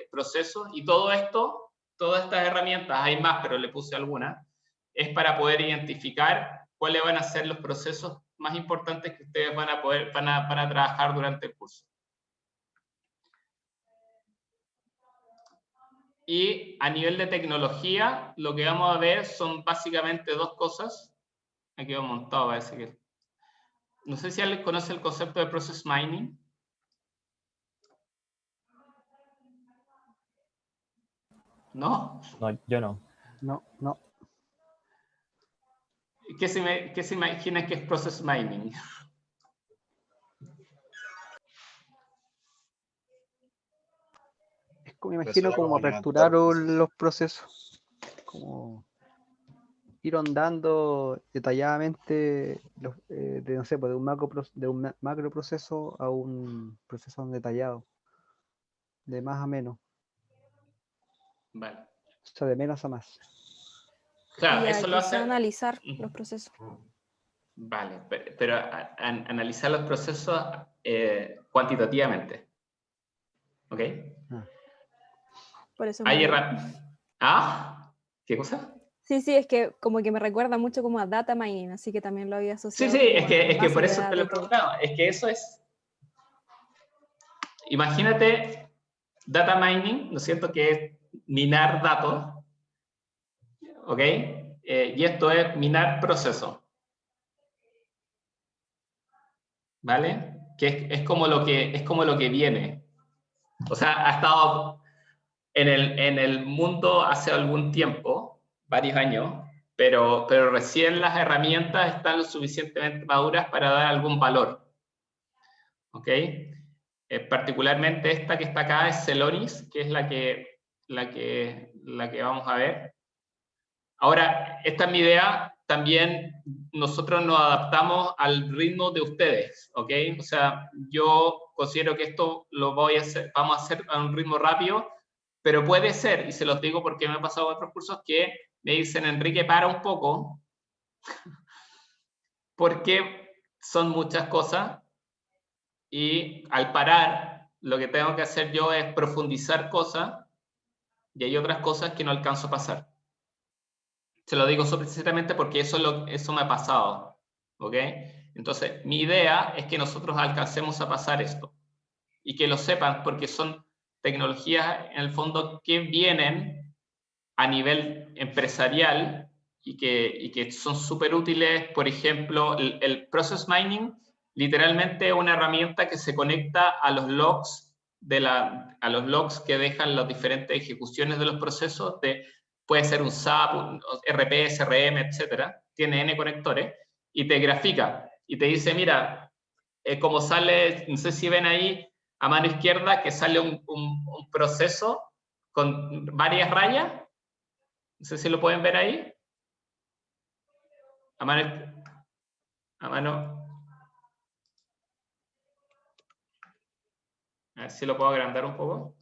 procesos, y todo esto, todas estas herramientas, hay más, pero le puse algunas, es para poder identificar cuáles van a ser los procesos más importantes que ustedes van a trabajar durante el curso. Y a nivel de tecnología, lo que vamos a ver son básicamente dos cosas. Aquí hemos montado, parece que... No sé si alguien conoce el concepto de process mining. ¿No? No, yo no. No. ¿Qué se imagina que es process mining? Es como, me Me imagino suena como como aperturar alimentar procesos. los procesos, como ir ondando detalladamente de, no sé, pues, de un macro proceso a un proceso detallado, de más a menos, Vale. o sea, de menos a más. Claro, Y eso lo hace... quizá analizar los procesos. Vale, pero analizar los procesos cuantitativamente. ¿Ok? Por eso es Hay mining. ¿Ah? ¿Qué cosa? Sí, sí, es que como que me recuerda mucho como a data mining, así que también lo había Sí, asociado sí, como es a que bases por de eso te datos lo y he todo. preguntado. Es que eso es... Imagínate data mining, ¿no es cierto? Que es minar datos. ¿Ok? Y esto es minar procesos. ¿Vale? Que es como lo que viene. O sea, ha estado en el mundo hace algún tiempo, varios años, pero recién las herramientas están lo suficientemente maduras para dar algún valor. ¿Ok? Particularmente esta que está acá es Celonis, que es la que vamos a ver. Ahora, esta es mi idea, también nosotros nos adaptamos al ritmo de ustedes, ¿ok? O sea, yo considero que esto lo vamos a hacer a un ritmo rápido, pero puede ser, y se los digo porque me ha pasado en otros cursos, que me dicen, Enrique, para un poco, porque son muchas cosas, y al parar, lo que tengo que hacer yo es profundizar cosas, y hay otras cosas que no alcanzo a pasar. Se lo digo precisamente porque eso me ha pasado, ¿ok? Entonces, mi idea es que nosotros alcancemos a pasar esto y que lo sepan porque son tecnologías en el fondo que vienen a nivel empresarial y que son súper útiles. Por ejemplo, el process mining literalmente es una herramienta que se conecta a los logs a los logs que dejan las diferentes ejecuciones de los procesos puede ser un SAP, un RP, CRM, etcétera, tiene N conectores, y te grafica, y te dice, mira, como sale, no sé si ven ahí, a mano izquierda, que sale un proceso con varias rayas, no sé si lo pueden ver ahí, a mano, a ver si lo puedo agrandar un poco.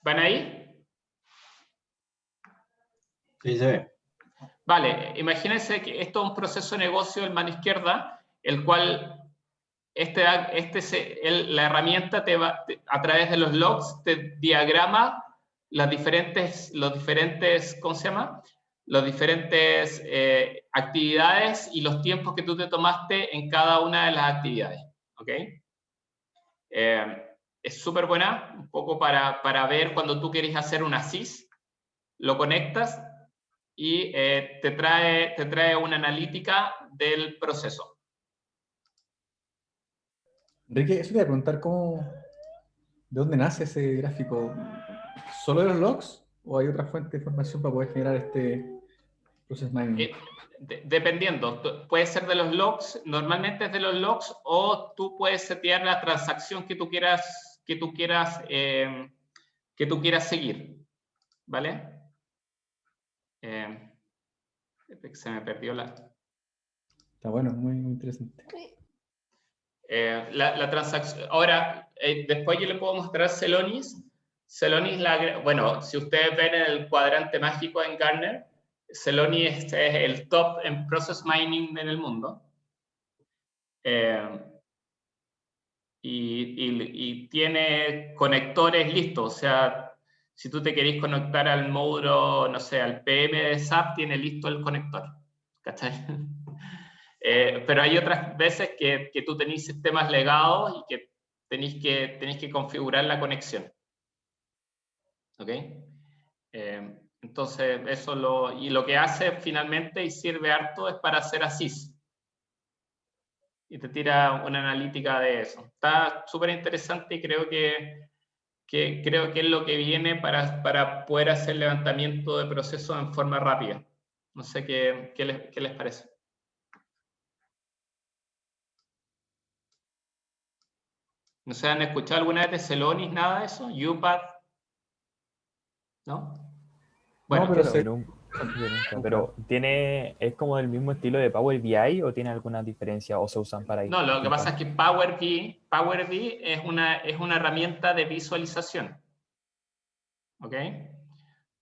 ¿Van ahí? Sí, se ve. Vale, imagínense que esto es un proceso de negocio en mano izquierda, el cual la herramienta a través de los logs te diagrama los diferentes, ¿cómo se llama? Las diferentes actividades y los tiempos que tú te tomaste en cada una de las actividades, ¿ok? Es súper buena, un poco para ver cuando tú quieres hacer una SIS, lo conectas y te trae una analítica del proceso. Enrique, eso te voy a preguntar ¿de dónde nace ese gráfico? ¿Solo de los logs o hay otra fuente de información para poder generar este process mining? Dependiendo, puede ser de los logs, normalmente es de los logs, o tú puedes setear la transacción que tú quieras seguir, ¿vale? Se me perdió Está bueno, muy, muy interesante. la transacción. Ahora, después yo le puedo mostrar Celonis. Celonis, bueno, si ustedes ven el cuadrante mágico en Gartner, Celonis es el top en process mining en el mundo. Y tiene conectores listos, o sea, si tú te querés conectar al módulo, no sé, al PM de SAP, tiene listo el conector, ¿cachai? Pero hay otras veces que tú tenés sistemas legados y que tenéis que configurar la conexión, ¿ok? Entonces, lo que hace finalmente y sirve harto es para hacer ASIS. y te tira una analítica de eso. Está súper interesante y creo que es lo que viene para poder hacer levantamiento de procesos en forma rápida. No sé qué les parece. ¿No se han escuchado alguna vez de Celonis, nada de eso? UPath, ¿no? Bueno, No, pero pero ¿es como del mismo estilo de Power BI o tiene alguna diferencia o se usan para no, lo que distintas? pasa es que Power BI es una herramienta de visualización. ¿Ok?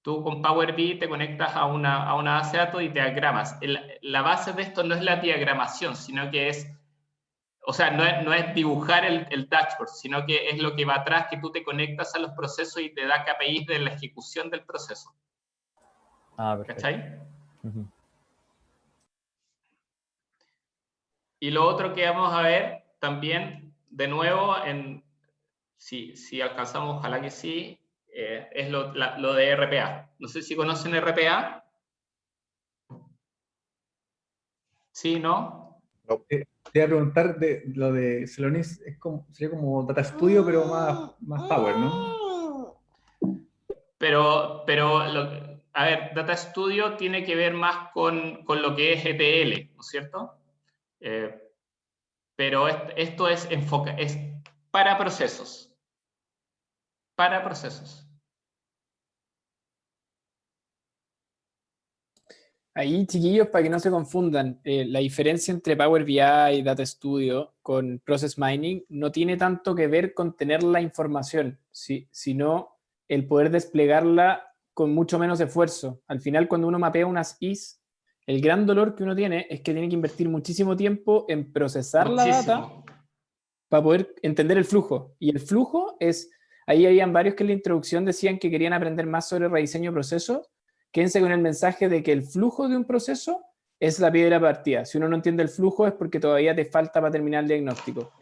Tú con Power BI te conectas a una base de datos y diagramas. La base de esto no es la diagramación, sino que es, o sea, no es dibujar el dashboard, sino que es lo que va atrás, que tú te conectas a los procesos y te da KPIs de la ejecución del proceso. Ah, perfecto. ¿Cachai? Ujú. Y lo otro que vamos a ver también, de nuevo, si alcanzamos, ojalá que sí, es lo de RPA. No sé si conocen RPA. ¿Sí, no? te iba a preguntar de lo de Celonis, sería como Data Studio, pero más Power, ¿no? Pero a ver, Data Studio tiene que ver más con lo que es ETL, ¿no es cierto? Pero esto es para procesos. Para procesos. Ahí, chiquillos, para que no se confundan, la diferencia entre Power BI y Data Studio con Process Mining no tiene tanto que ver con tener la información, sino el poder desplegarla con mucho menos esfuerzo. Al final, cuando uno mapea unas IS, el gran dolor que uno tiene es que tiene que invertir muchísimo tiempo en procesar la data para poder entender el flujo. Y el flujo es, ahí habían varios que en la introducción decían que querían aprender más sobre rediseño de procesos. Quédense con el mensaje de que el flujo de un proceso es la piedra partida. Si uno no entiende el flujo es porque todavía te falta para terminar el diagnóstico.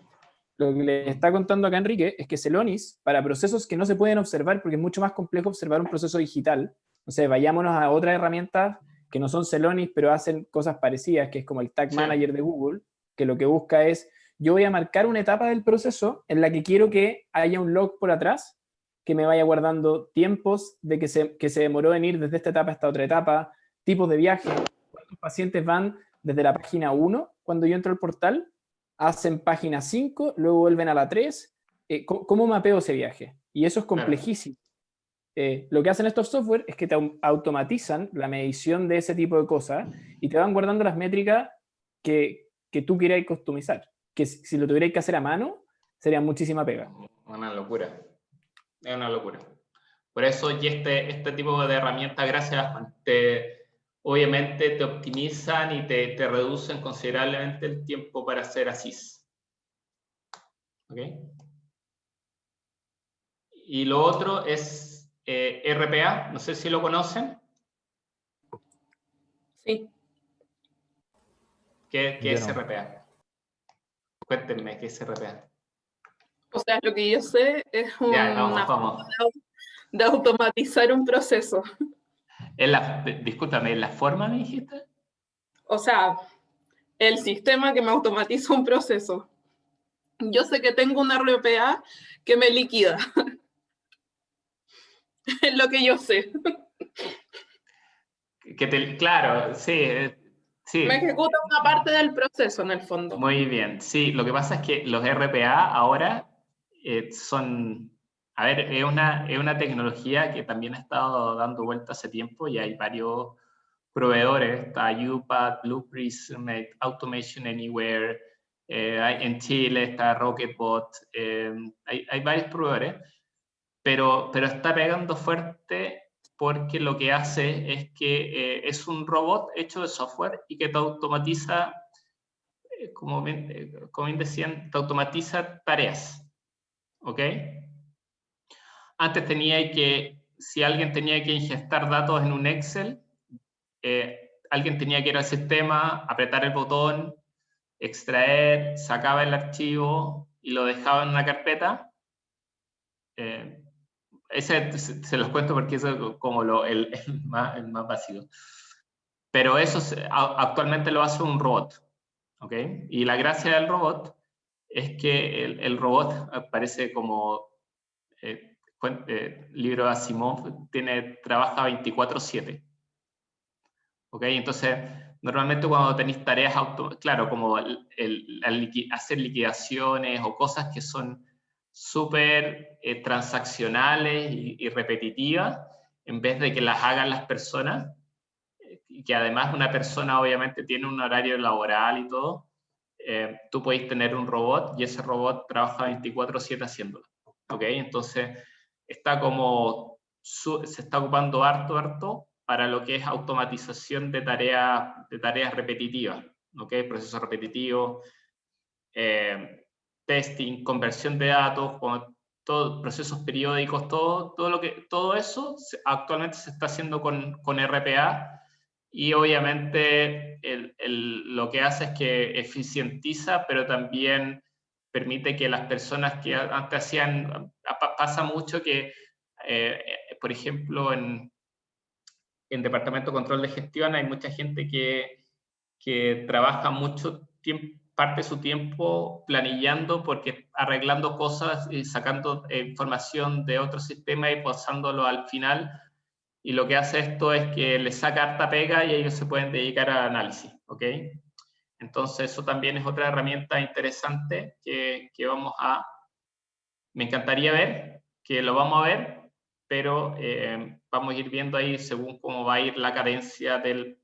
Lo que le está contando acá Enrique es que Celonis, para procesos que no se pueden observar, porque es mucho más complejo observar un proceso digital, o sea, vayámonos a otras herramientas que no son Celonis, pero hacen cosas parecidas, que es como el Tag Manager de Google, que lo que busca es, yo voy a marcar una etapa del proceso en la que quiero que haya un log por atrás, que me vaya guardando tiempos de que se demoró en ir desde esta etapa a esta otra etapa, tipos de viaje, cuántos pacientes van desde la página 1, cuando yo entro al portal, hacen página 5, luego vuelven a la 3, ¿cómo mapeo ese viaje? Y eso es complejísimo. Lo que hacen estos software es que te automatizan la medición de ese tipo de cosas y te van guardando las métricas que tú quieras customizar. Que si lo tuvierais que hacer a mano, sería muchísima pega. Una locura. Es una locura. Por eso, y este tipo de herramientas, gracias, Juan, obviamente te optimizan y te reducen considerablemente el tiempo para hacer ASIS. ¿Ok? Y lo otro es RPA, no sé si lo conocen. Sí. ¿Qué es RPA? Cuéntenme, ¿qué es RPA? O sea, lo que yo sé es una forma de automatizar un proceso. Discúlpame, ¿en la forma me dijiste? O sea, el sistema que me automatiza un proceso. Yo sé que tengo una RPA que me liquida. Es lo que yo sé. Claro, sí. Me ejecuta una parte del proceso en el fondo. Muy bien, sí. Lo que pasa es que los RPA ahora son... A ver, es una tecnología que también ha estado dando vuelta hace tiempo y hay varios proveedores. Está UPath, Blue Prism, Automation Anywhere, en Chile está Rocketbot, hay varios proveedores, pero está pegando fuerte porque lo que hace es que es un robot hecho de software y que te automatiza, como bien decían, te automatiza tareas. ¿Ok? Antes si alguien tenía que ingestar datos en un Excel, alguien tenía que ir al sistema, apretar el botón, extraer, sacaba el archivo y lo dejaba en una carpeta. Ese se los cuento porque eso es como el más básico. Pero eso actualmente lo hace un robot. ¿ok? Y la gracia del robot es que el robot parece como libro de Asimov, trabaja 24/7. ¿Ok? Entonces, normalmente cuando tenéis tareas, claro, como hacer liquidaciones o cosas que son súper transaccionales y repetitivas, en vez de que las hagan las personas, y que además una persona obviamente tiene un horario laboral y todo, tú podéis tener un robot y ese robot trabaja 24/7 haciéndolo. ¿Ok? Entonces, está como, se está ocupando harto para lo que es automatización de tareas repetitivas, ¿ok? Procesos repetitivos, testing, conversión de datos, procesos periódicos, todo eso actualmente se está haciendo con RPA, y obviamente lo que hace es que eficientiza, pero también permite que las personas que antes hacían, pasa mucho que, por ejemplo, en Departamento de Control de Gestión hay mucha gente que trabaja mucho tiempo, parte de su tiempo planillando, porque arreglando cosas y sacando información de otro sistema y pasándolo al final, y lo que hace esto es que les saca harta pega y ellos se pueden dedicar al análisis, ¿ok? Entonces eso también es otra herramienta interesante que me encantaría ver, que lo vamos a ver, pero vamos a ir viendo ahí según cómo va a ir la cadencia del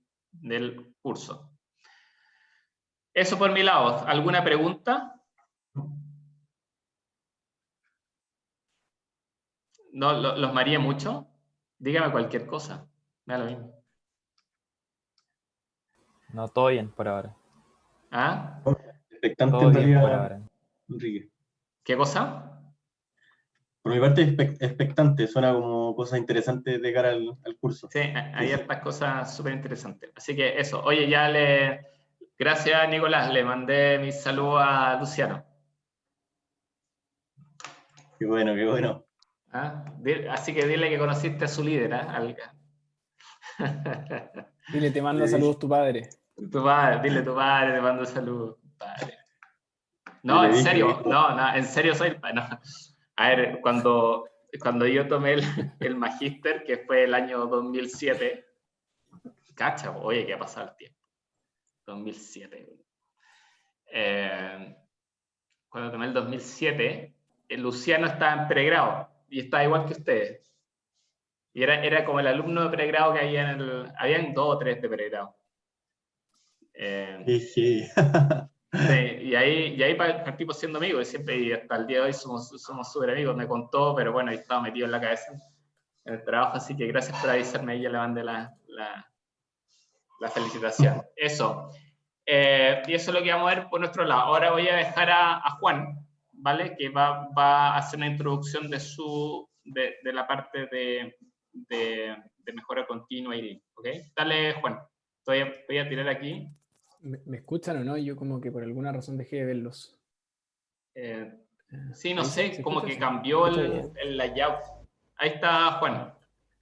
curso. Eso por mi lado. ¿Alguna pregunta? ¿No los mareé mucho? Dígame cualquier cosa. Me da lo mismo. No, todo bien por ahora. ¿Ah? Expectante Todo en bien por realidad, ahora. Enrique. ¿Qué cosa? Por mi parte, expectante, suena como cosas interesantes de cara al curso. Sí, hay estas cosas súper interesantes. Así que eso. Oye, gracias, Nicolás, le mandé mis saludos a Luciano. Qué bueno, qué bueno. ¿Ah? Así que dile que conociste a su líder, ¿eh? Dile, te manda saludos tu padre. Tu padre, dile tu padre, te mando saludos, padre. No, Le en dije serio, que- no, en serio soy el padre. No. A ver, cuando yo tomé el magíster, que fue el año 2007, cacha, oye, ¿qué ha pasado el tiempo? 2007. Cuando tomé el 2007, el Luciano estaba en pregrado y estaba igual que ustedes. Y era como el alumno de pregrado que habían 2 o 3 de pregrado. Jeje. Sí, y ahí partimos siendo amigos, y hasta el día de hoy somos súper amigos. Me contó, pero bueno, ahí estaba metido en la cabeza en el trabajo, así que gracias por avisarme, y ya le mandé la felicitación. Eso. Y eso es lo que vamos a ver por nuestro lado. Ahora voy a dejar a Juan, ¿vale? Que va a hacer una introducción de la parte de mejora continua y ¿ok? Dale, Juan. Voy a tirar aquí. ¿Me escuchan o no? Yo como que por alguna razón dejé de verlos. Sí, no Ahí sé, se como escucha, que sí. cambió Se escucha bien. el layout. Ahí está Juan.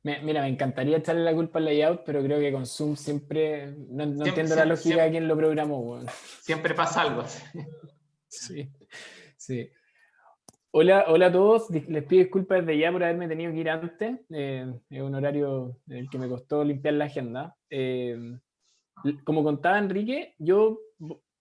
Mira, me encantaría echarle la culpa al layout, pero creo que con Zoom siempre... No entiendo la lógica siempre, de quién lo programó. Bueno. Siempre pasa algo. Sí, sí. Hola a todos. Les pido disculpas desde ya por haberme tenido que ir antes. Es un horario en el que me costó limpiar la agenda. Como contaba Enrique, yo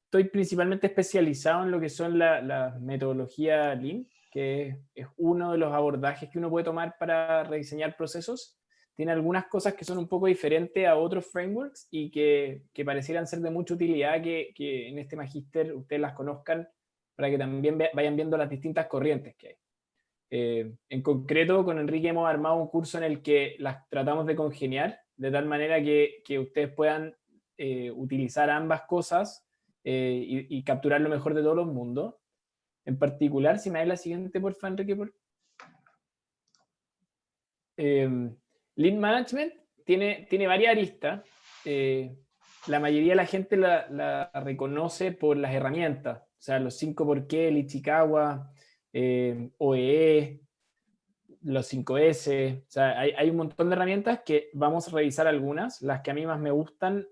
estoy principalmente especializado en lo que son la metodología Lean, que es uno de los abordajes que uno puede tomar para rediseñar procesos. Tiene algunas cosas que son un poco diferentes a otros frameworks y que parecieran ser de mucha utilidad que en este magíster ustedes las conozcan para que también vayan viendo las distintas corrientes que hay. En concreto, con Enrique hemos armado un curso en el que las tratamos de congeniar, de tal manera que ustedes puedan utilizar ambas cosas y capturar lo mejor de todos los mundos. En particular, si me da la siguiente, porfa, Enrique. Lean Management tiene varias aristas. La mayoría de la gente la reconoce por las herramientas, o sea, los 5 por qué, el Ichikawa, OEE, los 5S, o sea, hay un montón de herramientas que vamos a revisar algunas. Las que a mí más me gustan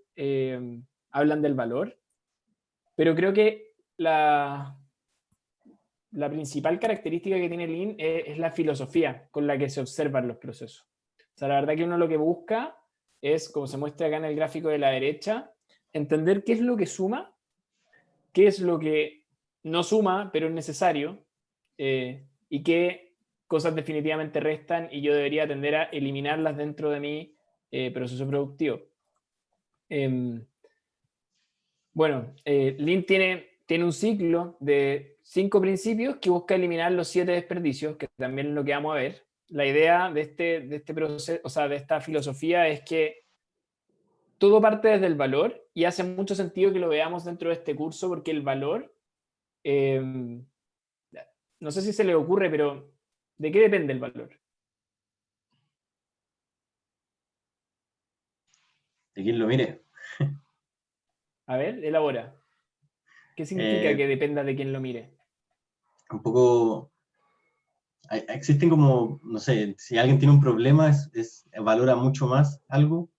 hablan del valor. Pero creo que la principal característica que tiene Lean es la filosofía con la que se observan los procesos. O sea, la verdad que uno lo que busca es, como se muestra acá en el gráfico de la derecha, entender qué es lo que suma, qué es lo que no suma, pero es necesario, y qué cosas definitivamente restan y yo debería tender a eliminarlas dentro de mi proceso productivo. Bueno, Lean tiene un ciclo de 5 principios que busca eliminar los 7 desperdicios, que también es lo que vamos a ver. La idea de este proceso, o sea, de esta filosofía es que todo parte desde el valor y hace mucho sentido que lo veamos dentro de este curso porque el valor, no sé si se le ocurre, pero ¿de qué depende el valor? De quien lo mire. A ver, elabora. ¿Qué significa que dependa de quién lo mire? Un poco, existen como, no sé, si alguien tiene un problema, valora mucho más algo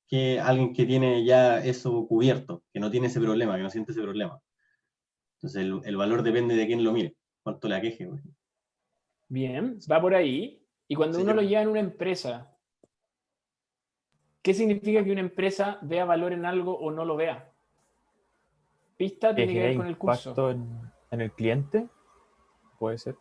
que alguien que tiene ya eso cubierto, que no tiene ese problema, que no siente ese problema. Entonces el valor depende de quién lo mire, cuánto le aqueje. Bien, va por ahí. Y cuando Sí, uno lo lleva en una empresa, ¿qué significa que una empresa vea valor en algo o no lo vea? Pista Que tiene que ver genere con el curso. impacto en el cliente, puede ser.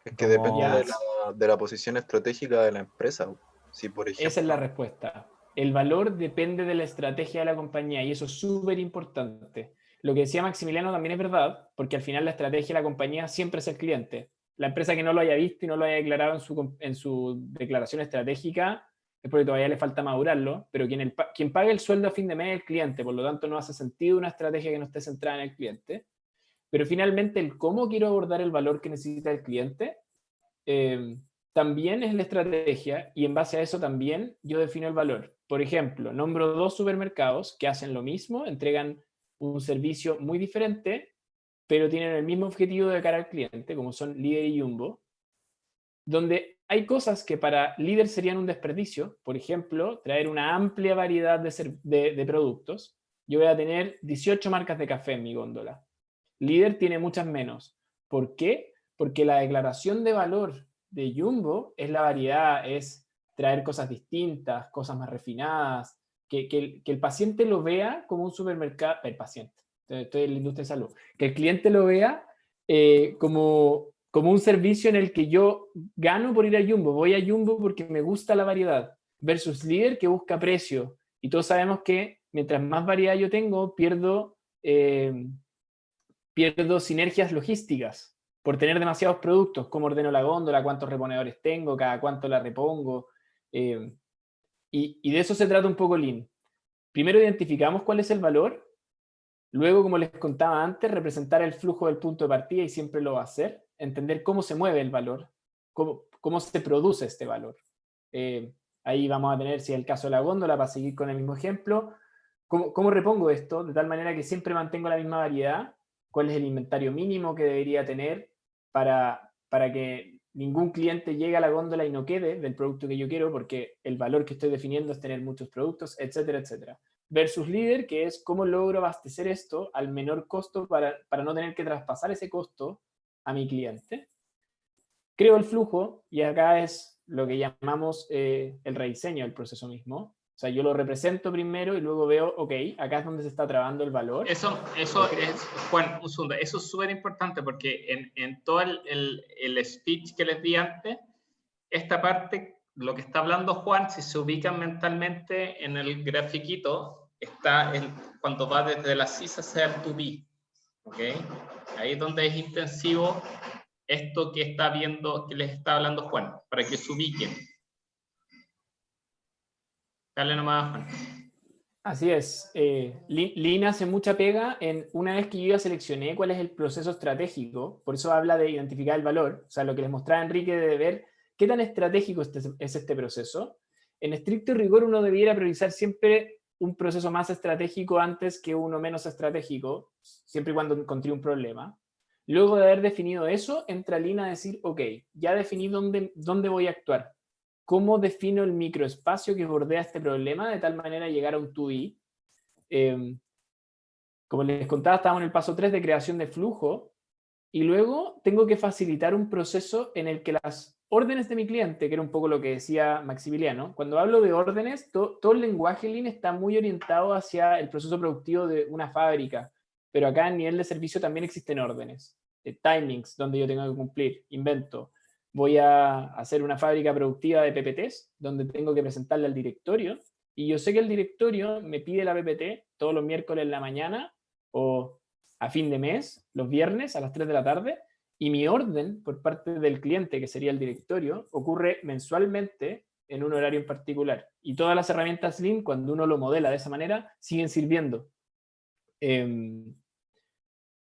Es que Como- depende de la posición estratégica de la empresa. Si, por ejemplo, Esa es la respuesta. El valor depende de la estrategia de la compañía y eso es súper importante. Lo que decía Maximiliano también es verdad, porque al final la estrategia de la compañía siempre es el cliente. La empresa que no lo haya visto y no lo haya declarado en su declaración estratégica es porque todavía le falta madurarlo, pero quien paga el sueldo a fin de mes es el cliente, por lo tanto no hace sentido una estrategia que no esté centrada en el cliente. Pero finalmente el cómo quiero abordar el valor que necesita el cliente también es la estrategia y en base a eso también yo defino el valor. Por ejemplo, nombro 2 supermercados que hacen lo mismo, entregan un servicio muy diferente, pero tienen el mismo objetivo de cara al cliente, como son Líder y Jumbo, donde hay cosas que para Líder serían un desperdicio, por ejemplo, traer una amplia variedad de productos. Yo voy a tener 18 marcas de café en mi góndola. Líder tiene muchas menos. ¿Por qué? Porque la declaración de valor de Jumbo es la variedad, es traer cosas distintas, cosas más refinadas, que el paciente lo vea como un supermercado, el paciente, estoy en la industria de salud, que el cliente lo vea como un servicio en el que yo gano por ir a Jumbo, voy a Jumbo porque me gusta la variedad, versus Líder que busca precio. Y todos sabemos que mientras más variedad yo tengo, pierdo sinergias logísticas por tener demasiados productos, cómo ordeno la góndola, cuántos reponedores tengo, cada cuánto la repongo. Y de eso se trata un poco Lean. Primero identificamos cuál es el valor, luego, como les contaba antes, representar el flujo del punto de partida y siempre lo va a hacer, entender cómo se mueve el valor, cómo se produce este valor. Ahí vamos a tener, si es el caso de la góndola, para seguir con el mismo ejemplo, cómo repongo esto de tal manera que siempre mantengo la misma variedad, cuál es el inventario mínimo que debería tener para que ningún cliente llegue a la góndola y no quede del producto que yo quiero, porque el valor que estoy definiendo es tener muchos productos, etcétera, etcétera. Versus Líder, que es cómo logro abastecer esto al menor costo para no tener que traspasar ese costo a mi cliente. Creo el flujo y acá es lo que llamamos el rediseño del proceso mismo. O sea, yo lo represento primero y luego veo, ok, acá es donde se está trabando el valor. Eso es, Juan, un segundo, eso es súper importante porque en todo el speech que les di antes, esta parte, lo que está hablando Juan, si se ubican mentalmente en el grafiquito, está cuando va desde la CIS hacia el to be, ¿ok? Ahí es donde es intensivo esto que está viendo, que les está hablando Juan, para que se ubiquen. Dale nomás, Juan. Así es. Lean hace mucha pega en una vez que yo ya seleccioné cuál es el proceso estratégico, por eso habla de identificar el valor, o sea, lo que les mostraba Enrique de ver qué tan estratégico es este proceso. En estricto rigor uno debiera priorizar siempre un proceso más estratégico antes que uno menos estratégico, siempre y cuando encontré un problema. Luego de haber definido eso, entra Lean a decir, ok, ya definí dónde voy a actuar. ¿Cómo defino el microespacio que bordea este problema de tal manera llegar a un 2i? Como les contaba, estamos en el paso 3 de creación de flujo, y luego tengo que facilitar un proceso en el que las órdenes de mi cliente, que era un poco lo que decía Maximiliano, cuando hablo de órdenes, todo el lenguaje Lean está muy orientado hacia el proceso productivo de una fábrica, pero acá a nivel de servicio también existen órdenes, timings, donde yo tengo que cumplir, invento. Voy a hacer una fábrica productiva de PPTs, donde tengo que presentarle al directorio, y yo sé que el directorio me pide la PPT todos los miércoles en la mañana, o a fin de mes, los viernes a las 3 de la tarde, y mi orden por parte del cliente, que sería el directorio, ocurre mensualmente en un horario en particular. Y todas las herramientas Lean, cuando uno lo modela de esa manera, siguen sirviendo.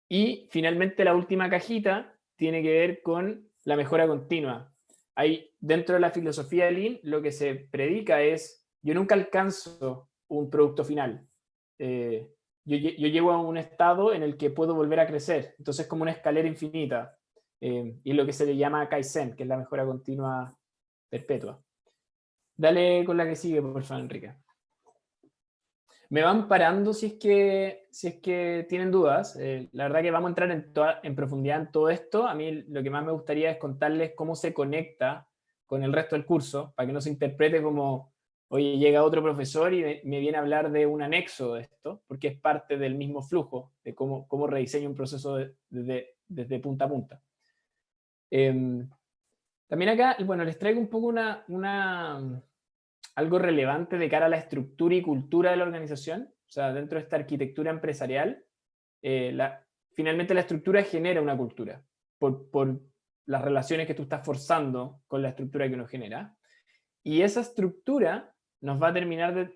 Y finalmente la última cajita tiene que ver con la mejora continua. Ahí, dentro de la filosofía de Lean, lo que se predica es, yo nunca alcanzo un producto final. Yo llego a un estado en el que puedo volver a crecer. Entonces es como una escalera infinita. Y es lo que se le llama Kaizen, que es la mejora continua perpetua. Dale con la que sigue, por favor, Enrique. Me van parando si es que tienen dudas. La verdad que vamos a entrar en profundidad en todo esto. A mí lo que más me gustaría es contarles cómo se conecta con el resto del curso, para que no se interprete como, oye, llega otro profesor y me viene a hablar de un anexo de esto, porque es parte del mismo flujo, de cómo rediseño un proceso desde punta a punta. También acá, bueno, les traigo un poco algo relevante de cara a la estructura y cultura de la organización. O sea, dentro de esta arquitectura empresarial, finalmente la estructura genera una cultura por las relaciones que tú estás forzando con la estructura que uno genera. Y esa estructura nos va a terminar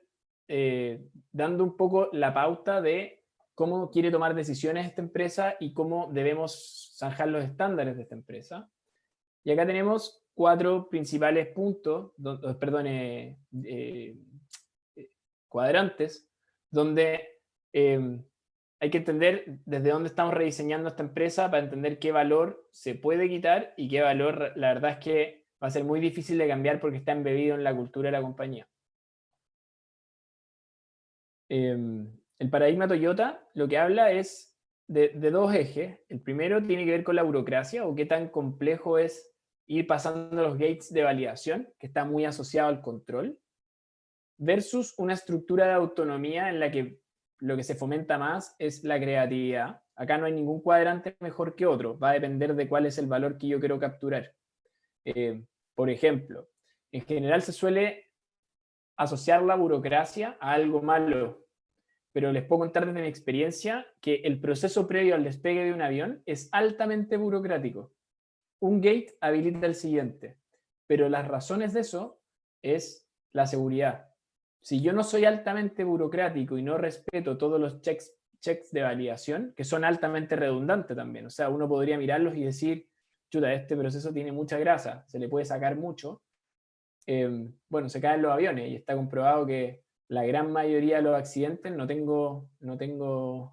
dando un poco la pauta de cómo quiere tomar decisiones esta empresa y cómo debemos zanjar los estándares de esta empresa. Y acá tenemos 4 principales puntos, cuadrantes, donde hay que entender desde dónde estamos rediseñando esta empresa para entender qué valor se puede quitar y qué valor, la verdad es que va a ser muy difícil de cambiar porque está embebido en la cultura de la compañía. El paradigma Toyota lo que habla es de 2 ejes. El primero tiene que ver con la burocracia o qué tan complejo es ir pasando los gates de validación, que está muy asociado al control, versus una estructura de autonomía en la que lo que se fomenta más es la creatividad. Acá no hay ningún cuadrante mejor que otro, va a depender de cuál es el valor que yo quiero capturar. Por ejemplo, en general se suele asociar la burocracia a algo malo, pero les puedo contar desde mi experiencia que el proceso previo al despegue de un avión es altamente burocrático. Un gate habilita el siguiente, pero las razones de eso es la seguridad. Si yo no soy altamente burocrático y no respeto todos los checks de validación, que son altamente redundantes también, o sea, uno podría mirarlos y decir, chuta, este proceso tiene mucha grasa, se le puede sacar mucho, bueno, se caen los aviones y está comprobado que la gran mayoría de los accidentes, no tengo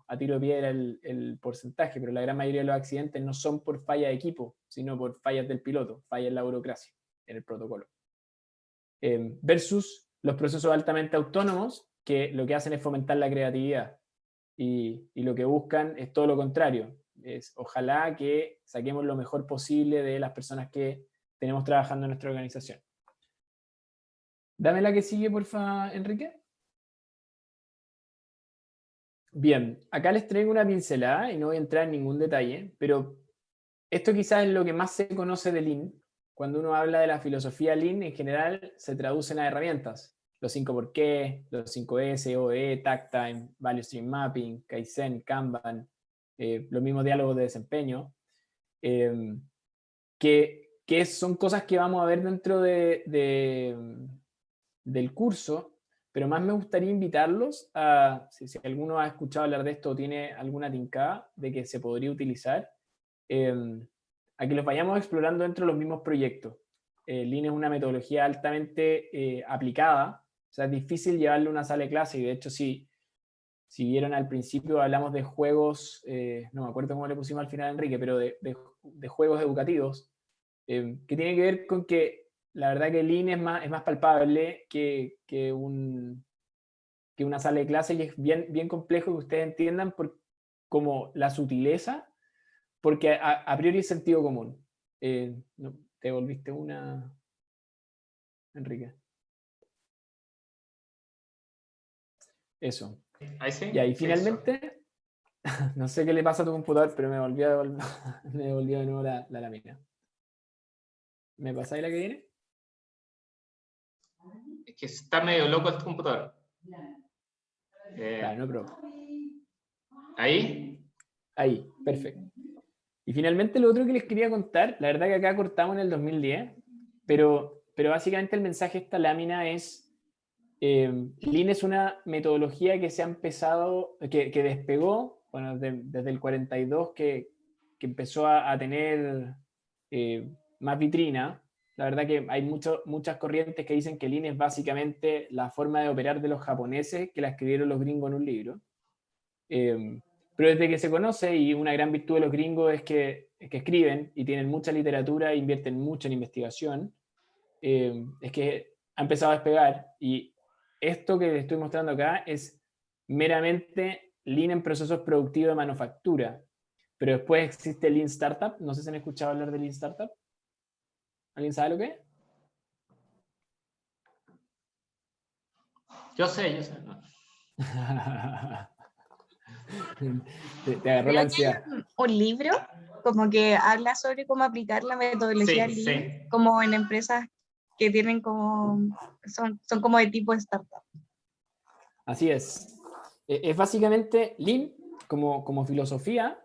a tiro de piedra el porcentaje, pero la gran mayoría de los accidentes no son por falla de equipo, sino por fallas del piloto, fallas en la burocracia, en el protocolo. Versus los procesos altamente autónomos, que lo que hacen es fomentar la creatividad y lo que buscan es todo lo contrario. Es ojalá que saquemos lo mejor posible de las personas que tenemos trabajando en nuestra organización. Dame la que sigue, porfa, Enrique. Bien, acá les traigo una pincelada y no voy a entrar en ningún detalle, pero esto quizás es lo que más se conoce de Lean. Cuando uno habla de la filosofía Lean, en general se traducen a herramientas. Los 5 por qué, los 5S, OE, Tactime, Value Stream Mapping, Kaizen, Kanban, los mismos diálogos de desempeño, que son cosas que vamos a ver dentro del curso. Pero más me gustaría invitarlos a, si alguno ha escuchado hablar de esto o tiene alguna tincada de que se podría utilizar, a que los vayamos explorando dentro de los mismos proyectos. Lean es una metodología altamente aplicada, o sea, es difícil llevarle a una sala de clase, y de hecho si vieron al principio hablamos de juegos, no me acuerdo cómo le pusimos al final, Enrique, pero de juegos educativos, que tiene que ver con que la verdad que Lean es más palpable que una sala de clase, y es bien complejo que ustedes entiendan como la sutileza, porque a priori es sentido común. No, te volviste una, Enrique. Eso. Ahí sí. Y ahí Sí, finalmente, no sé qué le pasa a tu computador, pero me volvió de nuevo la lámina. ¿Me pasáis la que viene? Es que está medio loco el computador. Claro, no, pero ¿Ahí? ahí, perfecto. Y finalmente lo otro que les quería contar, la verdad que acá cortamos en el 2010, pero básicamente el mensaje de esta lámina es, Lean es una metodología que se ha empezado, que despegó, bueno, desde el 42 que empezó a tener más vitrina. La verdad que hay muchas corrientes que dicen que Lean es básicamente la forma de operar de los japoneses que la escribieron los gringos en un libro. Pero desde que se conoce, y una gran virtud de los gringos es que escriben y tienen mucha literatura e invierten mucho en investigación, es que ha empezado a despegar. Y esto que les estoy mostrando acá es meramente Lean en procesos productivos de manufactura. Pero después existe Lean Startup. No sé si han escuchado hablar de Lean Startup. ¿Alguien sabe lo que es? Yo sé. No. Te agarró la ansiedad. Un libro como que habla sobre cómo aplicar la metodología Sí, Lean sí. como en empresas que tienen como, son como de tipo startup. Así es. Es básicamente Lean como filosofía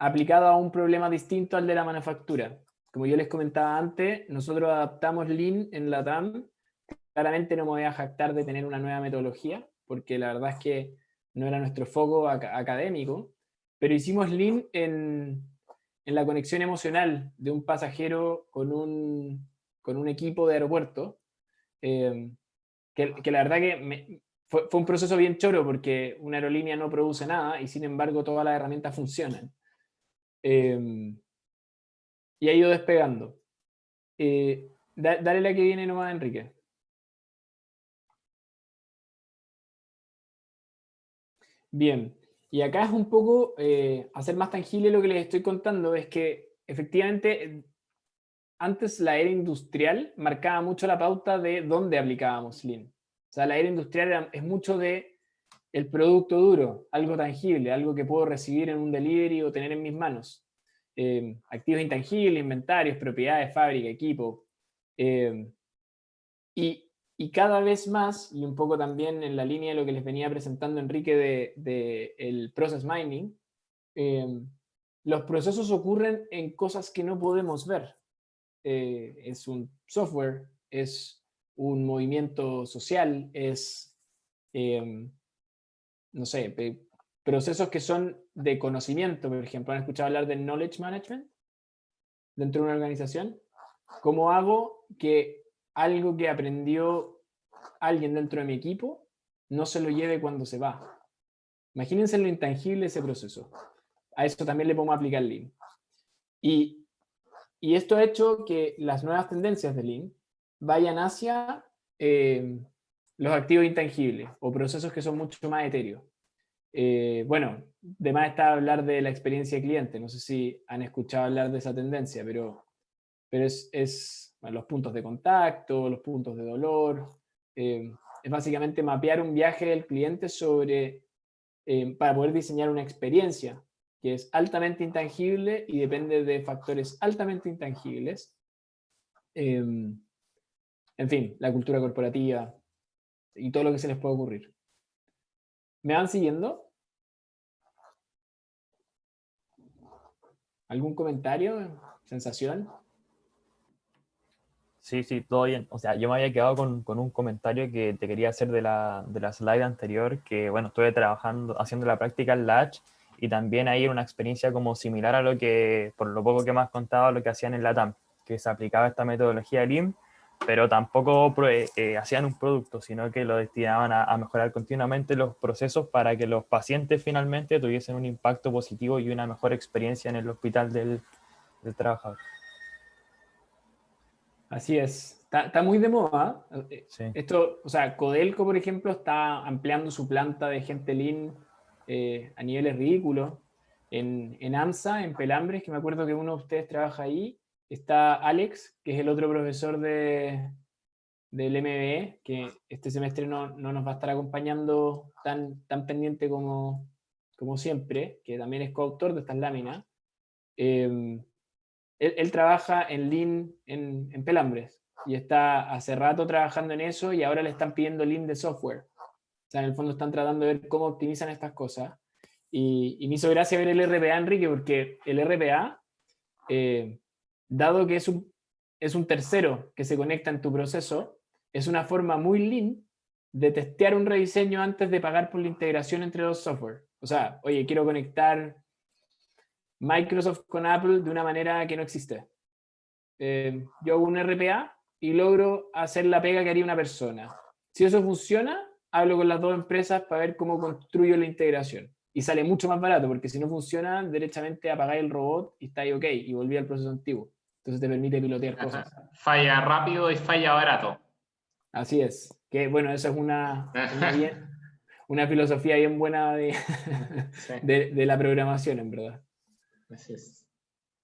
aplicada a un problema distinto al de la manufactura. Como yo les comentaba antes, nosotros adaptamos Lean en LATAM. Claramente no me voy a jactar de tener una nueva metodología, porque la verdad es que no era nuestro foco académico, pero hicimos Lean en la conexión emocional de un pasajero con un equipo de aeropuerto, que la verdad que fue un proceso bien choro, porque una aerolínea no produce nada y sin embargo todas las herramientas funcionan. Y ha ido despegando. Dale la que viene nomás, Enrique. Bien, y acá es un poco hacer más tangible lo que les estoy contando, es que efectivamente antes la era industrial marcaba mucho la pauta de dónde aplicábamos Lean. O sea, la era industrial es mucho de el producto duro, algo tangible, algo que puedo recibir en un delivery o tener en mis manos. Activos intangibles, inventarios, propiedades, fábrica, equipo. Y cada vez más, y un poco también en la línea de lo que les venía presentando Enrique de el process mining, los procesos ocurren en cosas que no podemos ver. Es un software, es un movimiento social, es, no sé, procesos que son de conocimiento. Por ejemplo, ¿han escuchado hablar de knowledge management dentro de una organización? ¿Cómo hago que algo que aprendió alguien dentro de mi equipo no se lo lleve cuando se va? Imagínense lo intangible de ese proceso. A eso también le podemos aplicar Lean. Y esto ha hecho que las nuevas tendencias de Lean vayan hacia los activos intangibles o procesos que son mucho más etéreos. Bueno, de más está hablar de la experiencia de cliente. No sé si han escuchado hablar de esa tendencia, pero es bueno, los puntos de contacto, los puntos de dolor. Es básicamente mapear un viaje del cliente para poder diseñar una experiencia que es altamente intangible y depende de factores altamente intangibles. En fin, la cultura corporativa y todo lo que se les puede ocurrir. ¿Me van siguiendo? ¿Algún comentario? ¿Sensación? Sí, todo bien. O sea, yo me había quedado con un comentario que te quería hacer de la slide anterior, que bueno, estuve haciendo la práctica en Latch, y también ahí era una experiencia como similar a lo que, por lo poco que me has contado, lo que hacían en LATAM, que se aplicaba esta metodología Lean, pero tampoco hacían un producto, sino que lo destinaban a mejorar continuamente los procesos para que los pacientes finalmente tuviesen un impacto positivo y una mejor experiencia en el hospital del trabajador. Así es. Está muy de moda. Sí. Esto, o sea, Codelco, por ejemplo, está ampliando su planta de gente Lean a niveles ridículos. En AMSA, en Pelambres, que me acuerdo que uno de ustedes trabaja ahí, está Alex, que es el otro profesor del MBE, que este semestre no nos va a estar acompañando tan pendiente como siempre, que también es coautor de estas láminas. Él trabaja en Lean en Pelambres y está hace rato trabajando en eso y ahora le están pidiendo Lean de software. O sea, en el fondo están tratando de ver cómo optimizan estas cosas. Y me hizo gracia ver el RPA, Enrique, porque el RPA, dado que es un tercero que se conecta en tu proceso, es una forma muy lean de testear un rediseño antes de pagar por la integración entre los software. O sea, oye, quiero conectar Microsoft con Apple de una manera que no existe. Yo hago un RPA y logro hacer la pega que haría una persona. Si eso funciona, hablo con las dos empresas para ver cómo construyo la integración. Y sale mucho más barato, porque si no funciona, derechamente apagáis el robot y estáis ok, y volví al proceso antiguo. Entonces te permite pilotear cosas. Falla rápido y falla barato. Así es. Que bueno, eso es una filosofía bien buena Sí. de la programación, en verdad. Así es.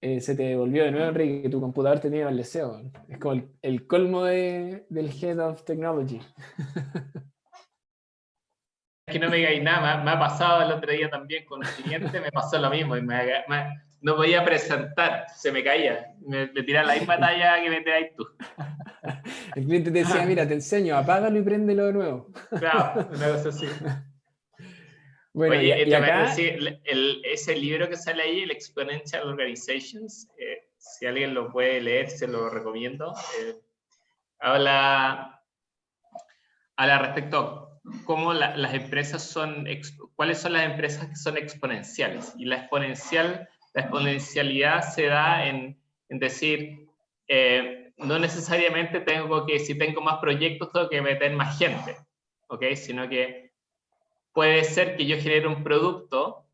Se te devolvió de nuevo, Enrique, que tu computador tenía el deseo. Es como el colmo del Head of Technology. Que no me digáis nada, me ha pasado el otro día también con un cliente, me pasó lo mismo, y no podía presentar, se me caía, me tiraba la misma talla que me tiráis tú. El cliente te decía, mira, te enseño, apágalo y préndelo de nuevo. Claro, una cosa así. Bueno, Oye, y acá... ese libro que sale ahí, el Exponential Organizations, si alguien lo puede leer, se lo recomiendo. Habla respecto a cómo las empresas cuáles son las empresas que son exponenciales. Y la exponencialidad se da en decir, no necesariamente si tengo más proyectos, tengo que meter más gente, ¿ok? Sino que puede ser que yo genere un producto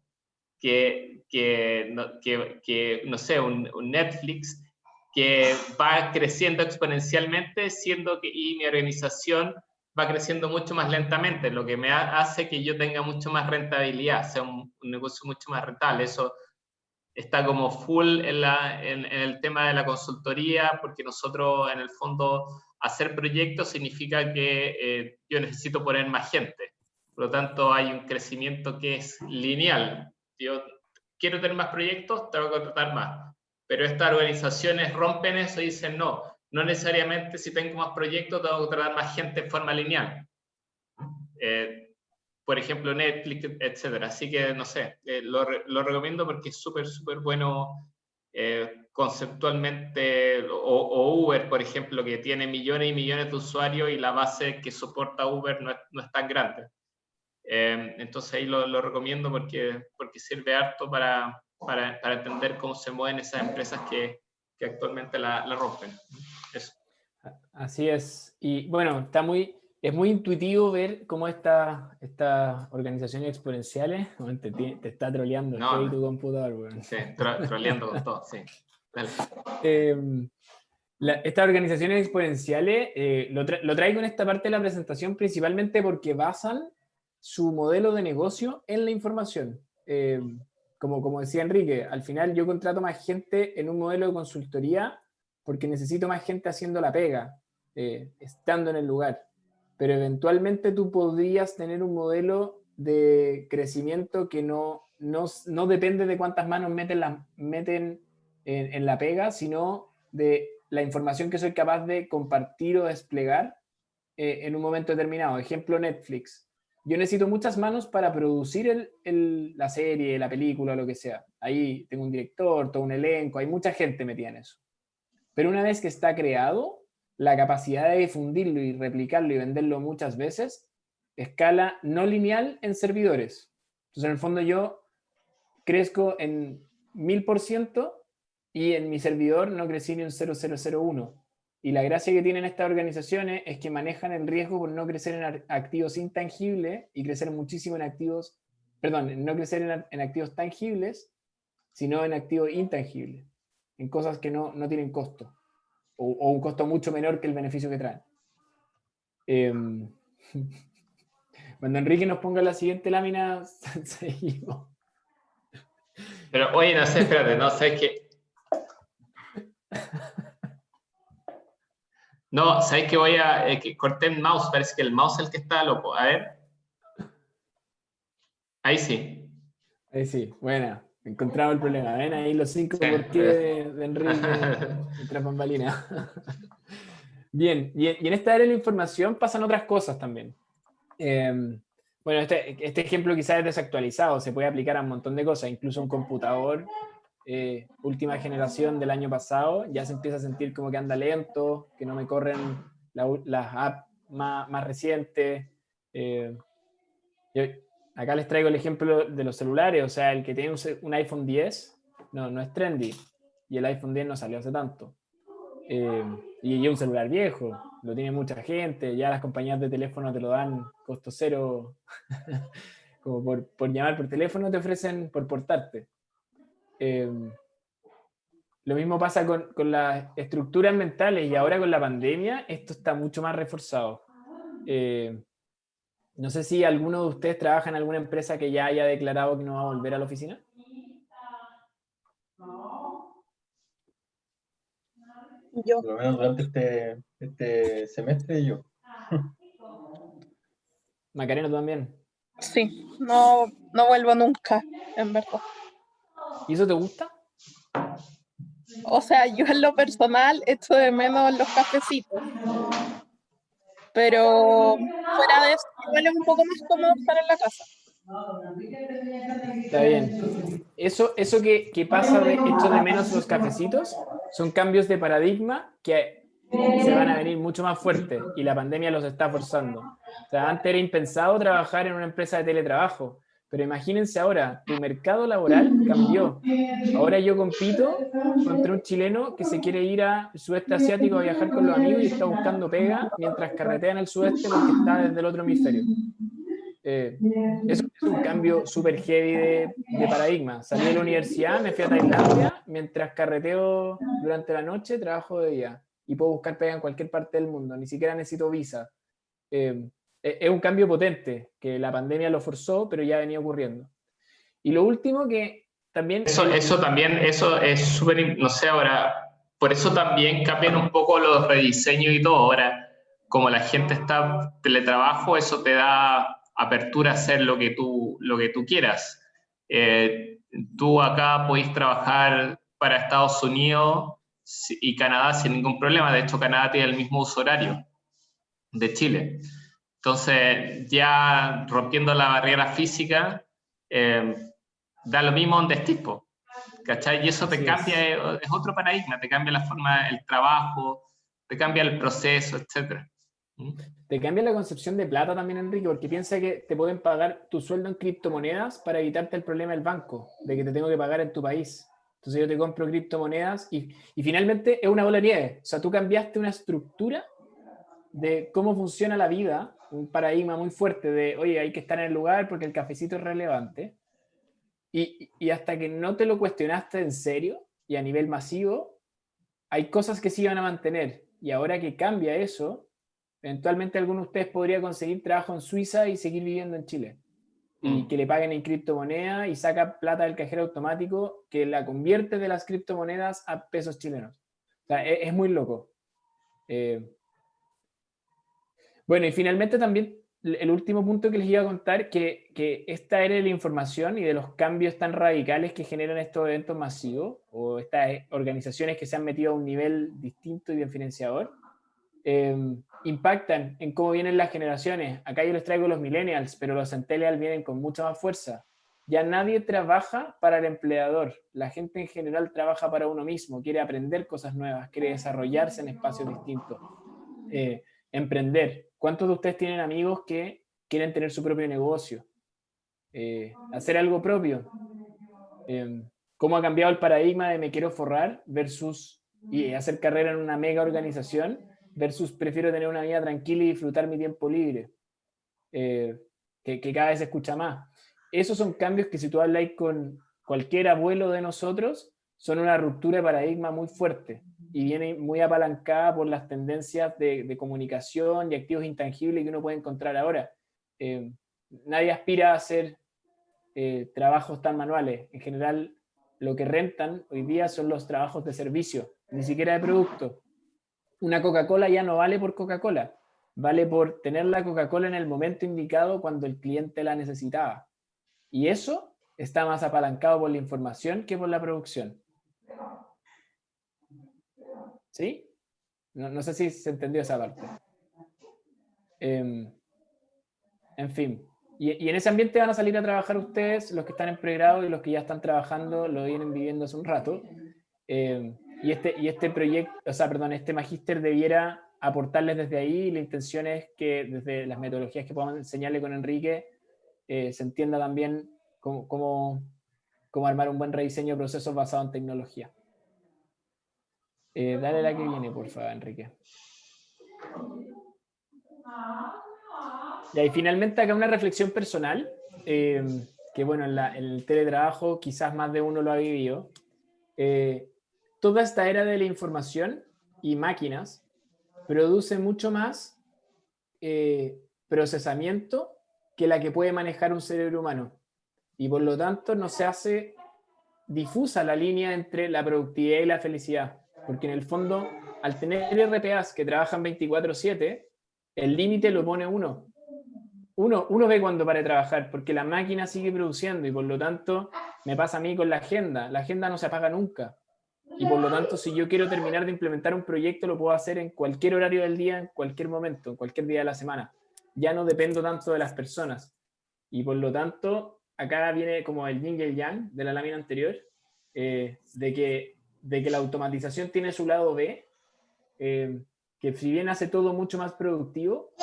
no sé, un Netflix, que va creciendo exponencialmente, y mi organización va creciendo mucho más lentamente, lo que me hace que yo tenga mucho más rentabilidad, sea un negocio mucho más rentable. Eso está como full en el tema de la consultoría, porque nosotros, en el fondo, hacer proyectos significa que yo necesito poner más gente. Por lo tanto, hay un crecimiento que es lineal. Yo quiero tener más proyectos, tengo que contratar más. Pero estas organizaciones rompen eso y dicen, no necesariamente si tengo más proyectos tengo que contratar más gente en forma lineal. Por ejemplo, Netflix, etcétera. Así que, no sé, lo recomiendo porque es súper bueno conceptualmente, o Uber, por ejemplo, que tiene millones y millones de usuarios y la base que soporta Uber no es tan grande. Entonces ahí lo recomiendo porque sirve harto para entender cómo se mueven esas empresas que actualmente la rompen. Eso. Así es. Y bueno, es muy intuitivo ver cómo estas organizaciones exponenciales te está troleando heavy tu computador. Bueno. Sí, troleando con todo, sí. Dale. Estas organizaciones exponenciales lo traigo en esta parte de la presentación principalmente porque basan su modelo de negocio en la información. Como decía Enrique, al final yo contrato más gente en un modelo de consultoría porque necesito más gente haciendo la pega, estando en el lugar. Pero eventualmente tú podrías tener un modelo de crecimiento que no depende de cuántas manos meten en la pega, sino de la información que soy capaz de compartir o desplegar en un momento determinado. Ejemplo, Netflix. Yo necesito muchas manos para producir la serie, la película, lo que sea. Ahí tengo un director, todo un elenco, hay mucha gente metida en eso. Pero una vez que está creado, la capacidad de difundirlo y replicarlo y venderlo muchas veces, escala no lineal en servidores. Entonces, en el fondo yo crezco en 1000% y en mi servidor no crecí ni un 0001. Y la gracia que tienen estas organizaciones es que manejan el riesgo por no crecer en activos intangibles y crecer muchísimo en activos, no crecer en activos tangibles, sino en activos intangibles, en cosas que no tienen costo, o un costo mucho menor que el beneficio que traen. Cuando Enrique nos ponga la siguiente lámina, seguimos. Pero oye, no sé, espérate, no sé qué. No, ¿sabes que voy a que corté el mouse? Parece que el mouse es el que está loco. A ver. Ahí sí. Ahí sí, buena. Encontramos el problema. ¿Ven? Ahí los 5 Sí. por qué de Enrique tras bambalinas. Bien, y en esta área de la información pasan otras cosas también. Bueno, este ejemplo quizás es desactualizado, se puede aplicar a un montón de cosas, incluso un computador última generación del año pasado ya se empieza a sentir como que anda lento, que no me corren las apps más recientes. Acá les traigo el ejemplo de los celulares, o sea, el que tiene un iPhone 10 no es trendy, y el iPhone 10 no salió hace tanto. Y es un celular viejo, lo tiene mucha gente, ya las compañías de teléfono te lo dan costo cero, como por llamar por teléfono te ofrecen por portarte. Lo mismo pasa con las estructuras mentales, y ahora con la pandemia esto está mucho más reforzado. No sé si alguno de ustedes trabaja en alguna empresa que ya haya declarado que no va a volver a la oficina. Yo. Por lo menos durante este semestre yo. Macarena, ¿tú también? Sí, no vuelvo nunca, en verdad. ¿Y eso te gusta? O sea, yo en lo personal echo de menos los cafecitos. Pero fuera de eso, igual es un poco más cómodo estar en la casa. Está bien. Eso que pasa de echo de menos los cafecitos son cambios de paradigma que se van a venir mucho más fuertes, y la pandemia los está forzando. O sea, antes era impensado trabajar en una empresa de teletrabajo, pero imagínense ahora, tu mercado laboral cambió. Ahora yo compito contra un chileno que se quiere ir al sudeste asiático a viajar con los amigos y está buscando pega mientras carretea en el sudeste porque está desde el otro hemisferio. Eso es un cambio súper heavy de paradigma. Salí de la universidad, me fui a Tailandia, mientras carreteo durante la noche, trabajo de día. Y puedo buscar pega en cualquier parte del mundo, ni siquiera necesito visa. Es un cambio potente, que la pandemia lo forzó, pero ya venía ocurriendo. Y lo último que también... Eso también, eso es súper, no sé, ahora, por eso también cambian un poco los rediseños y todo. Ahora, como la gente está teletrabajo, eso te da apertura a hacer lo que tú quieras. Tú acá podés trabajar para Estados Unidos y Canadá sin ningún problema. De hecho, Canadá tiene el mismo uso horario de Chile. Entonces, ya rompiendo la barrera física, da lo mismo donde estés, ¿cachai? Y eso te cambia, es otro paradigma, te cambia la forma, el trabajo, te cambia el proceso, etc. Te cambia la concepción de plata también, Enrique, porque piensa que te pueden pagar tu sueldo en criptomonedas para evitarte el problema del banco, de que te tengo que pagar en tu país. Entonces yo te compro criptomonedas y finalmente es una bola de nieve. O sea, tú cambiaste una estructura de cómo funciona la vida, un paradigma muy fuerte de, oye, hay que estar en el lugar porque el cafecito es relevante. Y hasta que no te lo cuestionaste en serio y a nivel masivo, hay cosas que sí van a mantener. Y ahora que cambia eso, eventualmente alguno de ustedes podría conseguir trabajo en Suiza y seguir viviendo en Chile. Y que le paguen en criptomonedas y saca plata del cajero automático que la convierte de las criptomonedas a pesos chilenos. O sea, es muy loco. Bueno, y finalmente también el último punto que les iba a contar, que esta era de la información y de los cambios tan radicales que generan estos eventos masivos, o estas organizaciones que se han metido a un nivel distinto y diferenciador, impactan en cómo vienen las generaciones. Acá yo les traigo los millennials, pero los centennials vienen con mucha más fuerza. Ya nadie trabaja para el empleador. La gente en general trabaja para uno mismo, quiere aprender cosas nuevas, quiere desarrollarse en espacios distintos. Emprender. ¿Cuántos de ustedes tienen amigos que quieren tener su propio negocio? Hacer algo propio. ¿Cómo ha cambiado el paradigma de me quiero forrar versus y hacer carrera en una mega organización versus prefiero tener una vida tranquila y disfrutar mi tiempo libre? Que cada vez se escucha más. Esos son cambios que si tú hablas con cualquier abuelo de nosotros, son una ruptura de paradigma muy fuerte y viene muy apalancada por las tendencias de comunicación y activos intangibles que uno puede encontrar ahora. nadie aspira a hacer trabajos tan manuales. En general, lo que rentan hoy día son los trabajos de servicio, ni siquiera de producto. Una Coca-Cola ya no vale por Coca-Cola, vale por tener la Coca-Cola en el momento indicado cuando el cliente la necesitaba. Y eso está más apalancado por la información que por la producción. ¿Sí? No sé si se entendió esa parte. En fin. Y en ese ambiente van a salir a trabajar ustedes, los que están en pregrado y los que ya están trabajando, lo vienen viviendo hace un rato. Y este proyecto, o sea, perdón, este magíster debiera aportarles desde ahí. La intención es que desde las metodologías que podamos enseñarle con Enrique, se entienda también cómo armar un buen rediseño de procesos basado en tecnología. Dale la que viene, por favor, Enrique. Y finalmente acá una reflexión personal, que bueno, en el teletrabajo quizás más de uno lo ha vivido. Toda esta era de la información y máquinas produce mucho más procesamiento que la que puede manejar un cerebro humano. Y por lo tanto no se hace difusa la línea entre la productividad y la felicidad. Porque en el fondo, al tener RPAs que trabajan 24/7, el límite lo pone uno. Uno ve cuando para de trabajar, porque la máquina sigue produciendo y por lo tanto me pasa a mí con la agenda no se apaga nunca. Y por lo tanto, si yo quiero terminar de implementar un proyecto, lo puedo hacer en cualquier horario del día, en cualquier momento, en cualquier día de la semana. Ya no dependo tanto de las personas. Y por lo tanto, acá viene como el yin y el yang de la lámina anterior, de que la automatización tiene su lado B, que si bien hace todo mucho más productivo,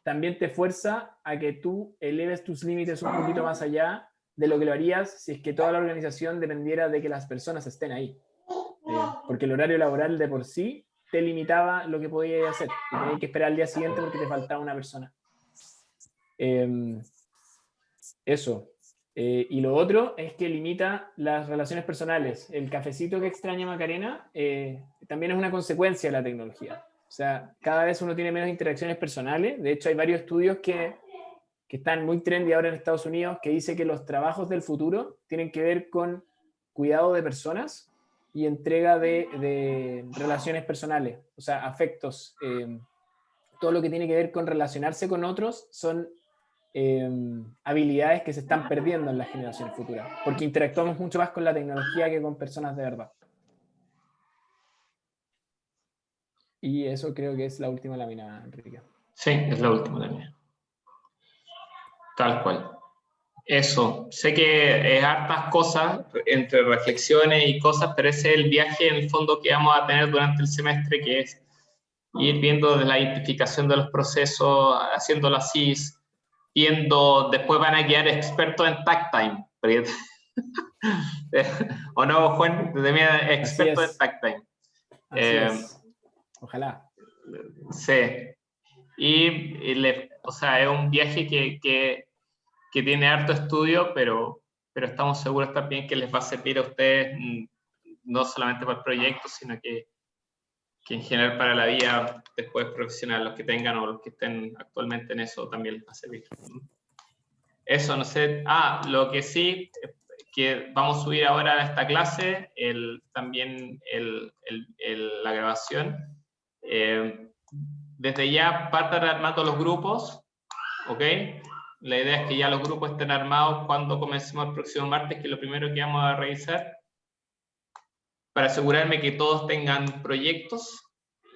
también te fuerza a que tú eleves tus límites un poquito más allá de lo que lo harías si es que toda la organización dependiera de que las personas estén ahí. Porque el horario laboral de por sí te limitaba lo que podías hacer y tenías que esperar al día siguiente porque te faltaba una persona. Eso. Y lo otro es que limita las relaciones personales. El cafecito que extraña Macarena también es una consecuencia de la tecnología. O sea, cada vez uno tiene menos interacciones personales. De hecho, hay varios estudios que están muy trendy ahora en Estados Unidos que dice que los trabajos del futuro tienen que ver con cuidado de personas y entrega de relaciones personales, o sea, afectos. Todo lo que tiene que ver con relacionarse con otros son habilidades que se están perdiendo en las generaciones futuras, porque interactuamos mucho más con la tecnología que con personas de verdad. Y eso creo que es la última lámina, Enrique. Sí, es la última lámina. Tal cual. Eso, sé que es hartas cosas, entre reflexiones y cosas, pero ese es el viaje en el fondo que vamos a tener durante el semestre, que es ir viendo la identificación de los procesos, haciéndolo así, viendo, después van a quedar expertos en tag time. ¿O no, Juan? Expertos en tag time. Así es. Ojalá. Sí. O sea, es un viaje que tiene harto estudio, pero estamos seguros también que les va a servir a ustedes, no solamente para el proyecto, sino que en general para la vida después profesional, los que tengan o los que estén actualmente en eso también les va a servir. Eso, no sé. Lo que sí, que vamos a subir ahora a esta clase, también la grabación. Desde ya partan armando los grupos, ¿ok? La idea es que ya los grupos estén armados cuando comencemos el próximo martes, que es lo primero que vamos a revisar, para asegurarme que todos tengan proyectos,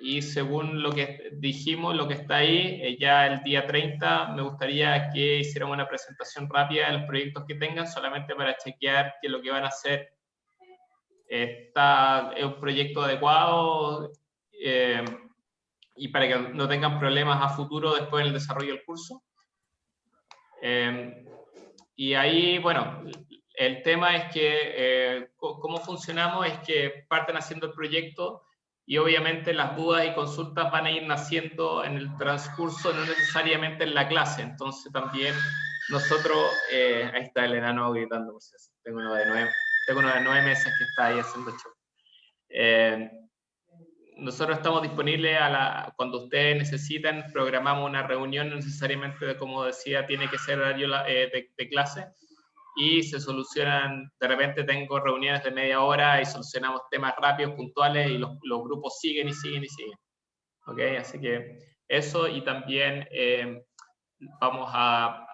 y según lo que dijimos, lo que está ahí, ya el día 30 me gustaría que hiciéramos una presentación rápida de los proyectos que tengan, solamente para chequear que lo que van a hacer es un proyecto adecuado, y para que no tengan problemas a futuro después en el desarrollo del curso. Y ahí, bueno, el tema es que cómo funcionamos es que parten haciendo el proyecto y obviamente las dudas y consultas van a ir naciendo en el transcurso, no necesariamente en la clase. Entonces también nosotros, ahí está el enano gritando, por si tengo uno de 9 meses que está ahí haciendo show. nosotros estamos disponibles cuando ustedes necesitan, programamos una reunión, no necesariamente, como decía, tiene que ser horario de clase, y se solucionan, de repente tengo reuniones de media hora y solucionamos temas rápidos, puntuales, y los grupos siguen y siguen y siguen. ¿Ok? Así que eso, y también vamos a,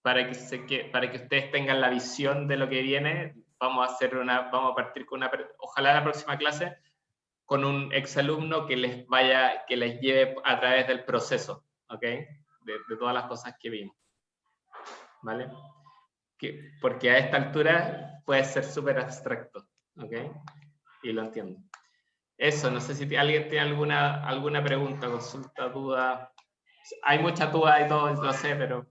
para que ustedes tengan la visión de lo que viene, vamos a partir con ojalá la próxima clase, con un exalumno que les lleve a través del proceso, ¿ok? De todas las cosas que vimos, ¿vale? Porque a esta altura puede ser súper abstracto, ¿ok? Y lo entiendo. Eso, no sé si alguien tiene alguna pregunta, consulta, duda. Hay mucha duda y todo, lo sé, pero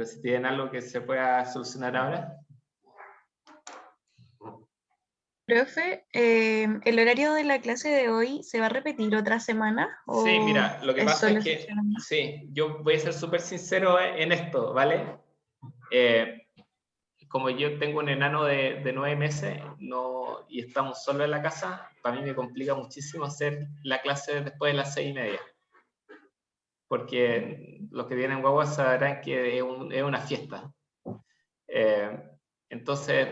si tienen algo que se pueda solucionar ahora. Profe, ¿el horario de la clase de hoy se va a repetir otra semana? Sí, mira, lo que pasa solo es que, sí, yo voy a ser súper sincero en esto, ¿vale? Como yo tengo un enano de 9 meses y estamos solo en la casa, para mí me complica muchísimo hacer la clase después de las 6:30. Porque los que tienen guagua sabrán que es una fiesta. Entonces,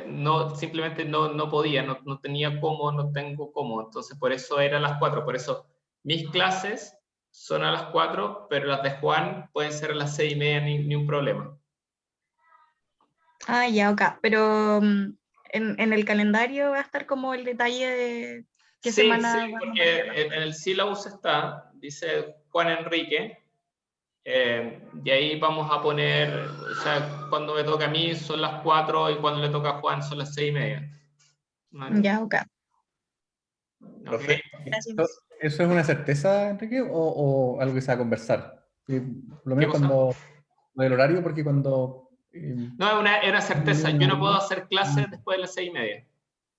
simplemente no podía, no tenía cómo, no tengo cómo. Entonces, por eso eran las 4. Por eso mis clases son a las 4, pero las de Juan pueden ser a las 6:30, ni un problema. Ah, ya, ok. Pero en el calendario va a estar como el detalle de qué semana. Sí, porque en el syllabus dice Juan Enrique, y ahí vamos a poner, o sea, cuando me toca a mí son las 4 y cuando le toca a Juan son las 6:30. ¿Vale? Ya, ok. Profe, Gracias. ¿eso es una certeza, Enrique, o algo que se va a conversar? Por lo menos cuando el horario, porque cuando... No, es una certeza. Yo no puedo hacer clases después de las 6:30.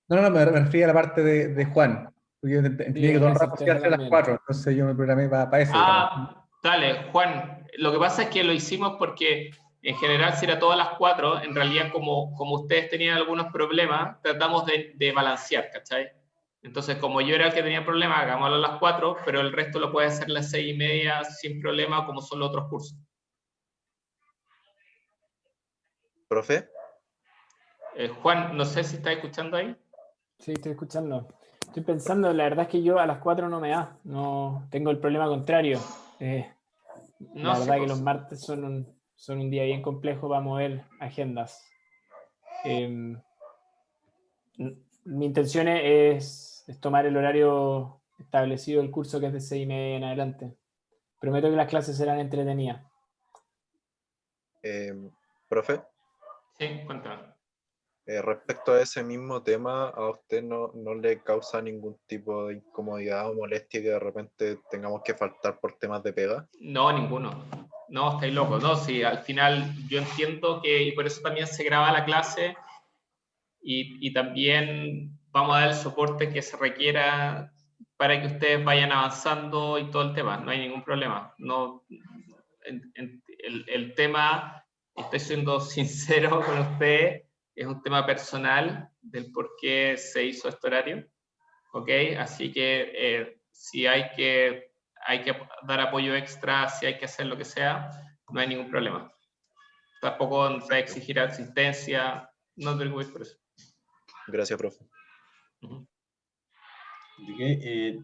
No, me refería a la parte de Juan. Porque yo entendí que todo el rato se iba a hacer a las 4, entonces yo me programé para eso. Dale, Juan. Lo que pasa es que lo hicimos porque en general si era todas las 4, en realidad como ustedes tenían algunos problemas, tratamos de balancear, ¿cachai? Entonces, como yo era el que tenía problemas, hagámoslo a las 4, pero el resto lo puede hacer a las 6:30 sin problema, como son los otros cursos. ¿Profe? Juan, no sé si está escuchando ahí. Sí, estoy escuchando. Estoy pensando, la verdad es que yo a las 4 no me da. No, tengo el problema contrario. La verdad que los martes son un día bien complejo para mover agendas. Mi intención es tomar el horario establecido del curso, que es de 6:30 en adelante. Prometo que las clases serán entretenidas. ¿Profe? Sí, cuéntame. Respecto a ese mismo tema, ¿a usted no le causa ningún tipo de incomodidad o molestia que de repente tengamos que faltar por temas de pega? No, ninguno. No, estáis locos. No, sí, al final yo entiendo y por eso también se graba la clase y también vamos a dar el soporte que se requiera para que ustedes vayan avanzando y todo el tema. No hay ningún problema. No, el tema, estoy siendo sincero con ustedes, es un tema personal del por qué se hizo este horario, ¿ok? Así que si hay que dar apoyo extra, si hay que hacer lo que sea, no hay ningún problema. Tampoco se exigirá asistencia, no te preocupes por eso. Gracias, profe.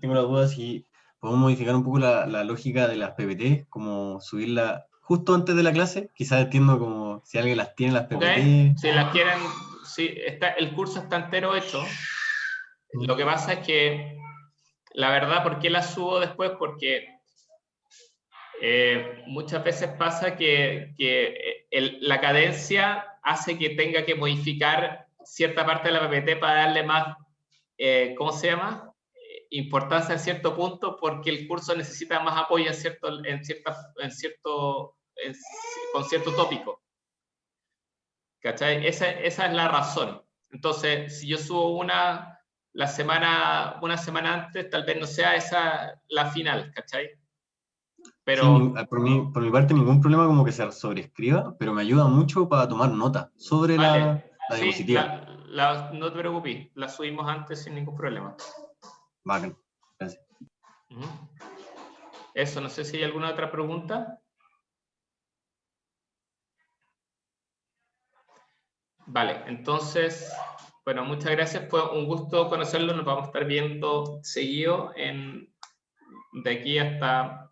Tengo la duda si podemos modificar un poco la lógica de las PPT, como subirla justo antes de la clase. Quizás entiendo como si alguien las tiene las PPT. Okay. Si las quieren, sí, el curso está entero hecho. Lo que pasa es que, la verdad, ¿por qué las subo después? Porque muchas veces pasa que la cadencia hace que tenga que modificar cierta parte de la PPT para darle más, ¿cómo se llama? Importancia en cierto punto, porque el curso necesita más apoyo con cierto tópico. ¿Cachai? Esa es la razón. Entonces, si yo subo una semana antes, tal vez no sea esa la final, ¿cachai? Pero, sí, por mi parte ningún problema como que se sobreescriba, pero me ayuda mucho para tomar nota sobre la diapositiva. No te preocupes, la subimos antes sin ningún problema. Bacán. Gracias. Ujú. Eso, no sé si hay alguna otra pregunta. Vale, entonces, bueno, muchas gracias. Fue un gusto conocerlo. Nos vamos a estar viendo seguido de aquí hasta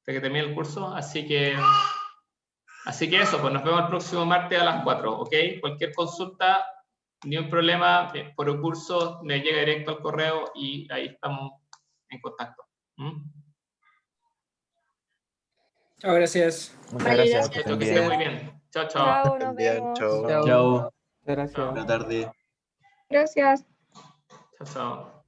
que termine el curso. Así que eso, pues nos vemos el próximo martes a las 4, ¿ok? Cualquier consulta, ni un problema, por el curso me llega directo al correo y ahí estamos en contacto. ¿Mm? Chao, gracias. Muchas Vale, gracias. gracias. Que estén muy bien. Chao, chao. Chao, nos Bien, vemos. chao. Chao. Gracias. Chao. Buena tarde. Gracias. Chao, chao.